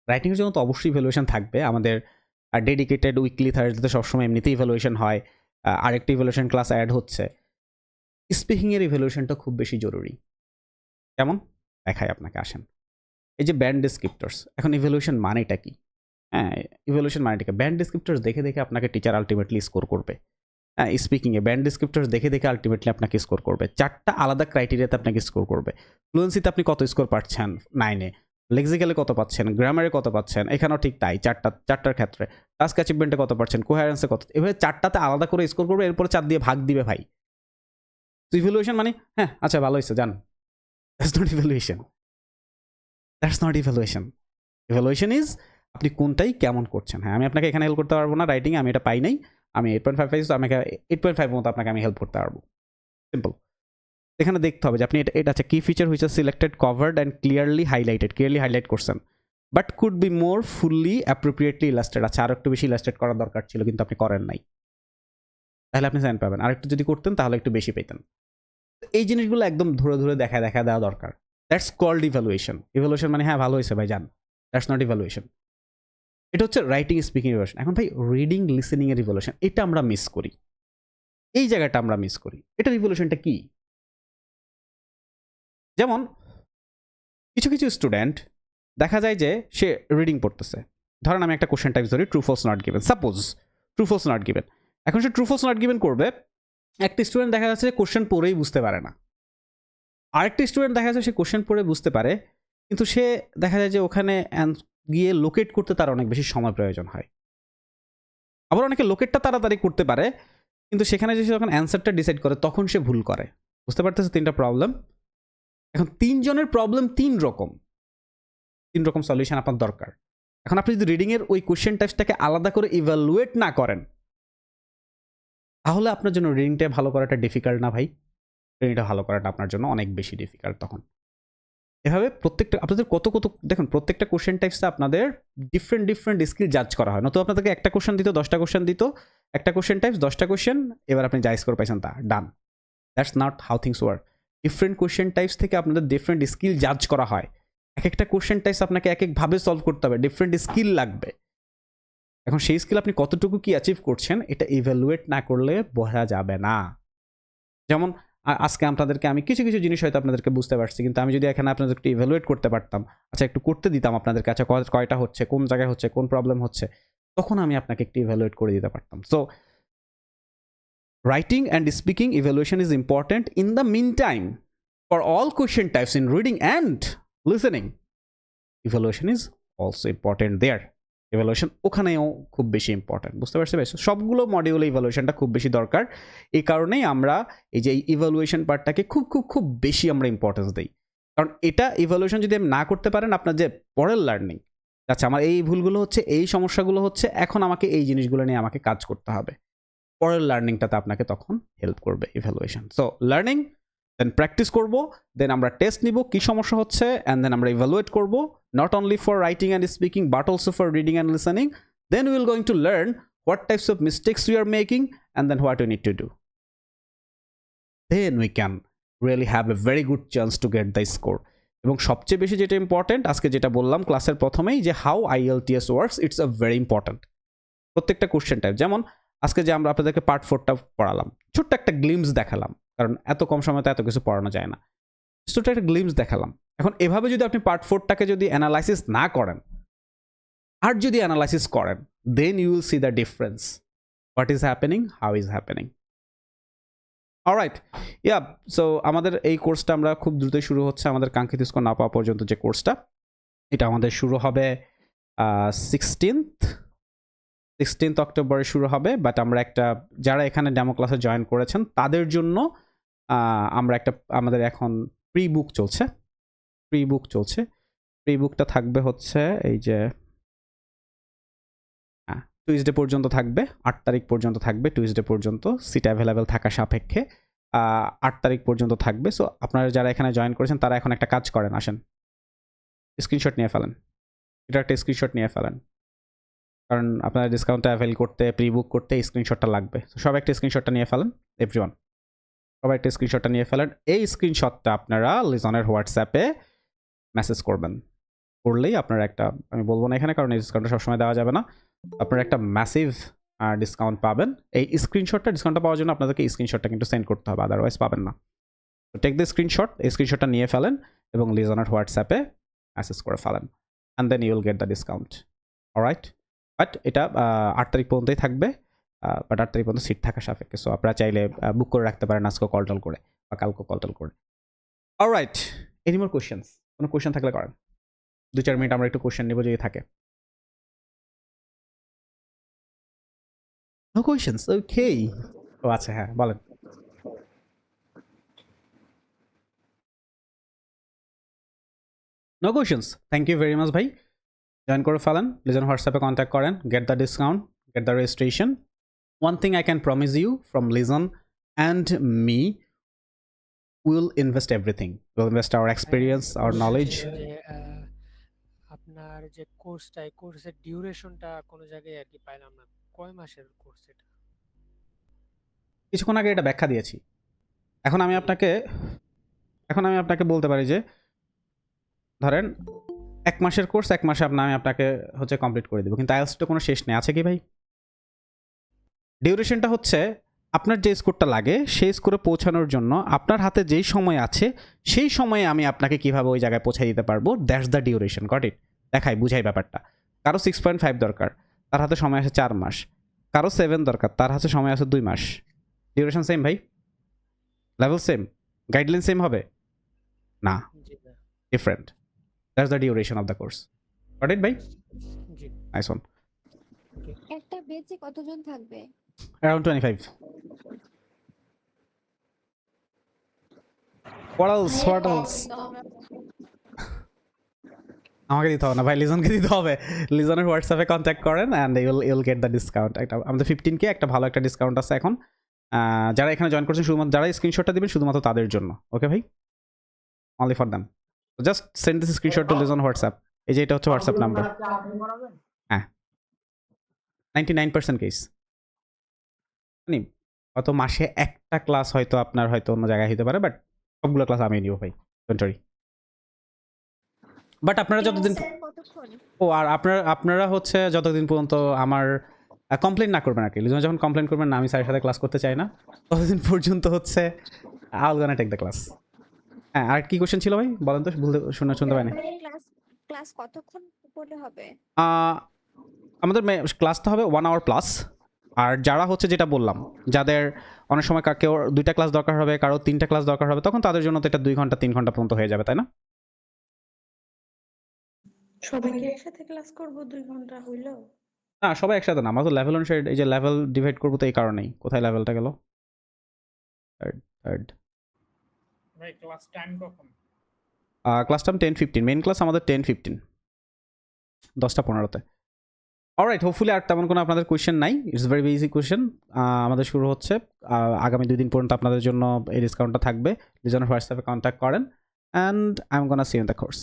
রাইটিংয়ের জন্য তো অবশ্যই ইভ্যালুয়েশন থাকবে। আমাদের ডেডিকেটেড উইকলি থার্সডেতে সবসময় এমনিতেই ইভ্যালুয়েশন হয়, আরেকটা ইভ্যালুয়েশন ক্লাস অ্যাড হচ্ছে। স্পিকিংয়ের ইভ্যালুয়েশনটা খুব বেশি জরুরি। কেমন দেখায় আপনাকে, আসেন। এই যে ব্যান্ড ডেসক্রিপ্টরস, এখন ইভ্যালুয়েশন মানেটা কি? হ্যাঁ, ইভ্যালুয়েশন মানেটা কি? ব্যান্ড ডেসক্রিপ্টরস দেখে দেখে আপনাকে টিচার আলটিমেটলি স্কোর করবে। হ্যাঁ, স্পিকিংয়ে ব্যান্ড ডেসক্রিপ্টরস দেখে দেখে আলটিমেটলি আপনাকে স্কোর করবে। 4টা আলাদা ক্রাইটেরিয়াতে আপনাকে স্কোর করবে। ফ্লুয়েন্সিতে আপনি কত স্কোর পাচ্ছেন 9-এ, লেক্সিক্যালে কত পাচ্ছেন, গ্রামারে কত পাচ্ছেন, এখানেও ঠিক তাই। চারটার ক্ষেত্রে টাস্ক অ্যাচিভমেন্টে কত পাচ্ছেন, কোহেরেন্সে কত, এভাবে 4টাতে আলাদা করে স্কোর করবে, এরপরে 4 দিয়ে ভাগ দিবে ভাই। তো ইভ্যালুয়েশন মানে হ্যাঁ আচ্ছা ভালো হয়েছে জান, that's not evaluation, that's not evaluation. Evaluation is আপনি কোনটাই কেমন করছেন। হ্যাঁ, আমি আপনাকে এখানে হেল্প করতে পারবো না রাইটিংয়ে, আমি এটা পাই নাই, আমি 8.5 পাইছি, তো আমাকে 8.5 মতো আপনাকে আমি হেল্প করতে পারবো, সিম্পল। এখানে দেখতে হবে যে আপনি এটা আছে কি feature which are selected, covered and clearly highlight করছেন, but could be more fully appropriately illustrated. আচ্ছা, আরো একটু বেশি ইলাস্টেড করার দরকার ছিল, কিন্তু আপনি করেন নাই, তাহলে আপনি সাইন পাবেন। আর একটু যদি করতেন তাহলে একটু বেশি পেতেন। এই জিনিসগুলো একদম ধরে ধরে দেখা দেওয়া দরকার। That's called evaluation. ইভ্যালুয়েশন মানে হ্যাঁ ভালো হয়েছে ভাই জান, দ্যাটস নট ইভ্যালুয়েশন। এটা হচ্ছে রাইটিং স্পিকিং ইভ্যালুয়েশন। এখন ভাই রিডিং লিসেনিং এর ইভ্যালুয়েশন, এটা আমরা মিস করি, এই জায়গাটা আমরা মিস করি। এটার ইভ্যালুয়েশনটা কি? যেমন কিছু কিছু স্টুডেন্ট দেখা যায় যে সে রিডিং পড়তেছে, ধরেন আমি একটা কোশ্চেন টাইপ ধরি, true false not given, suppose true false not given. এখন সে ট্রু ফলস নট গিভেন করবে, একটা স্টুডেন্ট দেখা যাচ্ছে যে কোশ্চেন পড়েই বুঝতে পারে না, আরেকটা স্টুডেন্ট দেখা যাচ্ছে সে কোশ্চেন পড়ে বুঝতে পারে, কিন্তু সে দেখা যায় যে ওখানে গিয়ে লোকেট করতে তার অনেক বেশি সময় প্রয়োজন হয়। আবার অনেকে লোকেটটা তাড়াতাড়ি করতে পারে, কিন্তু সেখানে যে সে যখন অ্যান্সারটা ডিসাইড করে তখন সে ভুল করে। বুঝতে পারতেছে 3টা প্রবলেম? এখন 3 জনের প্রবলেম 3 রকম সলিউশন আপনার দরকার। এখন আপনি যদি রিডিংয়ের ওই কোশ্চেন টাইপসটাকে আলাদা করে ইভ্যালুয়েট না করেন, তাহলে আপনার জন্য রিডিংটা ভালো করাটা ডিফিকাল্ট না ভাই? রিডিংটা ভালো করাটা আপনার জন্য অনেক বেশি ডিফিকাল্ট তখন। এভাবে প্রত্যেকটা আপনাদের কত দেখুন, প্রত্যেকটা কোশ্চেন টাইপসে আপনাদের ডিফারেন্ট স্কিল জাজ করা হয়। নয়তো আপনাদেরকে একটা কোশ্চেন দিত, 10টা কোশ্চেন দিত, একটা কোশ্চেন টাইপস 10টা কোশ্চেন, এবার আপনি যা স্কোর পাইছেন তা done. That's not how things work. Different question types থেকে আপনাদের ডিফারেন্ট স্কিল জাজ করা হয়। এক একটা কোশ্চেন টাইপস আপনাকে এক একভাবে সলভ করতে হবে, ডিফারেন্ট স্কিল লাগবে। এখন সেই স্কিল আপনি কতটুকু কি অ্যাচিভ করছেন, এটা ইভ্যালুয়েট না করলে বোঝা যাবে না। যেমন আজকে আপনাদেরকে আমি কিছু কিছু জিনিস হয়তো আপনাদেরকে বুঝতে পারছি, কিন্তু আমি যদি এখানে আপনাদেরকে ইভ্যালুয়েট করতে পারতাম, আচ্ছা একটু করতে দিতাম আপনাদের কাছে, কয়টা হচ্ছে, কোন জায়গায় হচ্ছে, কোন প্রবলেম হচ্ছে, তখন আমি আপনাকে একটু ইভ্যালুয়েট করে দিতে পারতাম। So writing and speaking evaluation is important. In the meantime, for all question types in reading and listening, evaluation is also important there. Evaluation ওখানেও খুব বেশি ইম্পর্টেন্ট। বুঝতে পারছি ভাই? সবগুলো মডিউলে ইভ্যালুয়েশনটা খুব বেশি দরকার। এই কারণেই আমরা এই যে ইভ্যালুয়েশন পার্টটাকে খুব বেশি আমরা ইম্পর্টেন্স দিই। কারণ এটা ইভ্যালুয়েশন যদি আপনি না করতে পারেন, আপনার যে পরের লার্নিং, আচ্ছা আমার এই ভুলগুলো হচ্ছে, এই সমস্যাগুলো হচ্ছে, এখন আমাকে এই জিনিসগুলো নিয়ে আমাকে কাজ করতে হবে, পরের লার্নিংটাতে আপনাকে তখন হেল্প করবে evaluation. So learning, then practice করব, দেন আমরা টেস্ট নিব কি সমস্যা হচ্ছে, অ্যান্ড দেন আমরা ইভ্যালুয়েট করব, not only for writing and speaking but also for reading and listening. Then will going to learn what types of mistakes we are making and then what we need to do. Then we can really have a very good chance to get the score. এবং সবচেয়ে বেশি যেটা important, আজকে যেটা বললাম ক্লাসের প্রথমেই, যে how IELTS works, it's a very important. প্রত্যেকটা কোশ্চেন টাইপ, যেমন আজকে যে আমরা আপনাদেরকে পার্ট 4টা পড়ালাম, ছোট্ট একটা গ্লিমস দেখালাম, কারণ এত কম সময়তে এত কিছু পড়ানো যায় না, ছোট্ট একটা গ্লিমস দেখালাম। এখন এভাবে যদি আপনি পার্ট 4টাকে যদি অ্যানালাইসিস না করেন, আর যদি অ্যানালাইসিস করেন, then you will see the difference, what is happening, how is happening. Alright, yeah, so আমাদের এই কোর্সটা আমরা খুব দ্রুতই শুরু হচ্ছে, আমাদের কাঙ্ক্ষিত স্কোর না পাওয়া পর্যন্ত যে কোর্সটা, এটা আমাদের শুরু হবে 16th অক্টোবরে শুরু হবে। বাট আমরা একটা, যারা এখানে ডেমো ক্লাসে জয়েন করেছেন তাদের জন্য আমরা একটা, আমাদের এখন প্রি বুক চলছে, প্রি বুকটা থাকবে হচ্ছে এই যে টুইসডে পর্যন্ত থাকবে, 8 তারিখ পর্যন্ত থাকবে, টুইসডে পর্যন্ত সিট অ্যাভেলেবেল থাকা সাপেক্ষে 8 তারিখ পর্যন্ত থাকবে। সো আপনারা যারা এখানে জয়েন করেছেন তারা এখন একটা কাজ করেন, আসেন স্ক্রিনশট নিয়ে ফেলেন, এটা একটা স্ক্রিনশট নিয়ে ফেলেন, কারণ আপনার ডিসকাউন্টটা অ্যাভেল করতে প্রি বুক করতে স্ক্রিনশটটা লাগবে। তো সবাই একটা স্ক্রিনশটটা নিয়ে ফেলেন, এভরিওয়ান সবাই একটা স্ক্রিনশটটা নিয়ে ফেলেন। এই স্ক্রিনশটটা আপনারা লিজনের হোয়াটসঅ্যাপে মেসেজ করবেন, করলেই আপনারা একটা, আমি বলবো না এখানে কারণ এই ডিসকাউন্টটা সবসময় দেওয়া যাবে না, আপনারা একটা ম্যাসিভ ডিসকাউন্ট পাবেন। এই ডিসকাউন্টটা পাওয়ার জন্য আপনাদেরকে স্ক্রিনশটটা কিন্তু সেন্ড করতে হবে, আদারওয়াইজ পাবেন না। তো টেক দ্য স্ক্রিনশট, এই স্ক্রিনশটটা নিয়ে ফেলেন এবং লিজনের হোয়াটসঅ্যাপে মেসেজ করে ফেলেন, and then you will get the discount. Alright, but এটা 8 তারিখ পর্যন্তই থাকবে, বাট 8 তারিখ পর্যন্ত সিট থাকা সাপেক্ষে। সো আপনারা চাইলে বুক করে রাখতে পারেন আজকে কল টল করে বা কালকে কল টল করে। Alright, any more questions? কোনো কোয়েশ্চেন থাকলে করেন, 2-4 মিনিট আমরা একটু কোয়েশ্চেন নেব যদি থাকে। নো কোয়েশ্চেন্স, ওকে। ও আচ্ছা, হ্যাঁ বলেন। No questions, thank you very much ভাই। জয়েন করে ফেলেন, লিজন হোয়াটসঅ্যাপে কন্ট্যাক্ট করেন, get the discount, get the registration. One thing I can promise you from Lizon and me, we'll invest everything. We'll invest our experience, our knowledge. যে, আপনার যে কোর্সটা, এই কোর্সের ডিউরেশনটা কোনো জায়গায় আর কি পাইলাম না। কয় মাসের কোর্স এটা? কিছুক্ষণ আগে এটা ব্যাখ্যা দিয়েছি। এখন আমি আপনাকে বলতে পারি যে ধরেন 1 মাসের কোর্স 1 মাসে আমি আপনাকে হচ্ছে কমপ্লিট করে দেবো, কিন্তু আইএলটিএস তো কোনো শেষ নেই, আছে কি ভাই? ডিউরেশনটা হচ্ছে আপনার যে স্কোরটা লাগে সেই স্কোরে পৌঁছানোর জন্য আপনার হাতে যেই সময় আছে সেই সময়ে আমি আপনাকে কিভাবে ওই জায়গায় পৌঁছে দিতে পারবো, that's the duration. Got it? দেখাই, বুঝাই ব্যাপারটা। কারো 6.5 দরকার, তার হাতে সময় আছে 4 মাস। কারো 7 দরকার, তার হাতে সময় আছে 2 মাস। ডিউরেশন সেম ভাই? Level same? গাইডলাইন সেম হবে না? জি না। Different. That's the duration of the course. Got it ভাই? জি। Nice one. একটা বেচে কতজন থাকবে? Around 25। What else? What else? আমাকে দিতে হবে না ভাই, লিজনকে দিতে হবে। লিজনের হোয়াটসঅ্যাপে কন্ট্যাক্ট করেন and Yule gate the discount. একটা আমাদের 15K একটা ভালো একটা ডিসকাউন্ট আছে এখন। যারা এখানে জয়েন করছেন শুধুমাত্র, যারা স্ক্রিনশটটা দিবেন শুধুমাত্র তাদের জন্য, ওকে ভাই? Only for them. Just send this screenshot to Lizon WhatsApp. এই যে এটা হচ্ছে হোয়াটসঅ্যাপ নাম্বার। হ্যাঁ, 99% কেস। মানে হয়তো মাসে একটা ক্লাস হয়তো আপনার হয়তো অন্য জায়গায় হতে পারে, বাট সবগুলো ক্লাস আমি নিব ভাই, ডোন্ট ওয়ারি। বাট আপনারা যতদিন, কতক্ষণ? ও আর আপনারা হচ্ছে যতদিন পর্যন্ত আমার কমপ্লেন না করবেন আর কি, লিজন যখন কমপ্লেন করবেন না আমি স্যারের সাথে ক্লাস করতে চাই না, ততদিন পর্যন্ত হচ্ছে I will gonna take the class. হ্যাঁ, আর কি কোশ্চেন ছিল ভাই বলেন তো, শুনতে পাই না। ক্লাস কতক্ষণ করলে হবে? আমাদের ক্লাসটা হবে 1 আওয়ার প্লাস। আর যারা হচ্ছে যেটা বললাম, যাদের অনেক সময় কেউ 2টা ক্লাস দরকার হবে, কারো 3টা ক্লাস দরকার হবে, তখন তাদের জন্য তো এটা 2 ঘন্টা 3 ঘন্টা পর্যন্ত হয়ে যাবে, তাই না? সবাইকে একসাথে ক্লাস করব 2 ঘন্টা হইলো? না, সবাই একসাথে না, আমরা তো লেভেল অনুসারে, এই যে লেভেল ডিভাইড করবো তো এই কারণেই। কোথায় লেভেলটা গেল? থার্ড। ভাই ক্লাস টাইম কখন? ক্লাস টাইম 10:15, মেইন ক্লাস আমাদের 10:15, 10:15-তে। অলরাইট, হোপফুলি আর তেমন কোনো আপনাদের কোয়েশ্চেন নাই। It's very easy question. আমাদের শুরু হচ্ছে আগামী 2 দিন পর্যন্ত আপনাদের জন্য এই ডিসকাউন্টটা থাকবে। লিজনের হোয়াটসঅ্যাপে কন্ট্যাক্ট করেন and I am gonna see you in the course.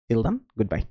Till then, good by.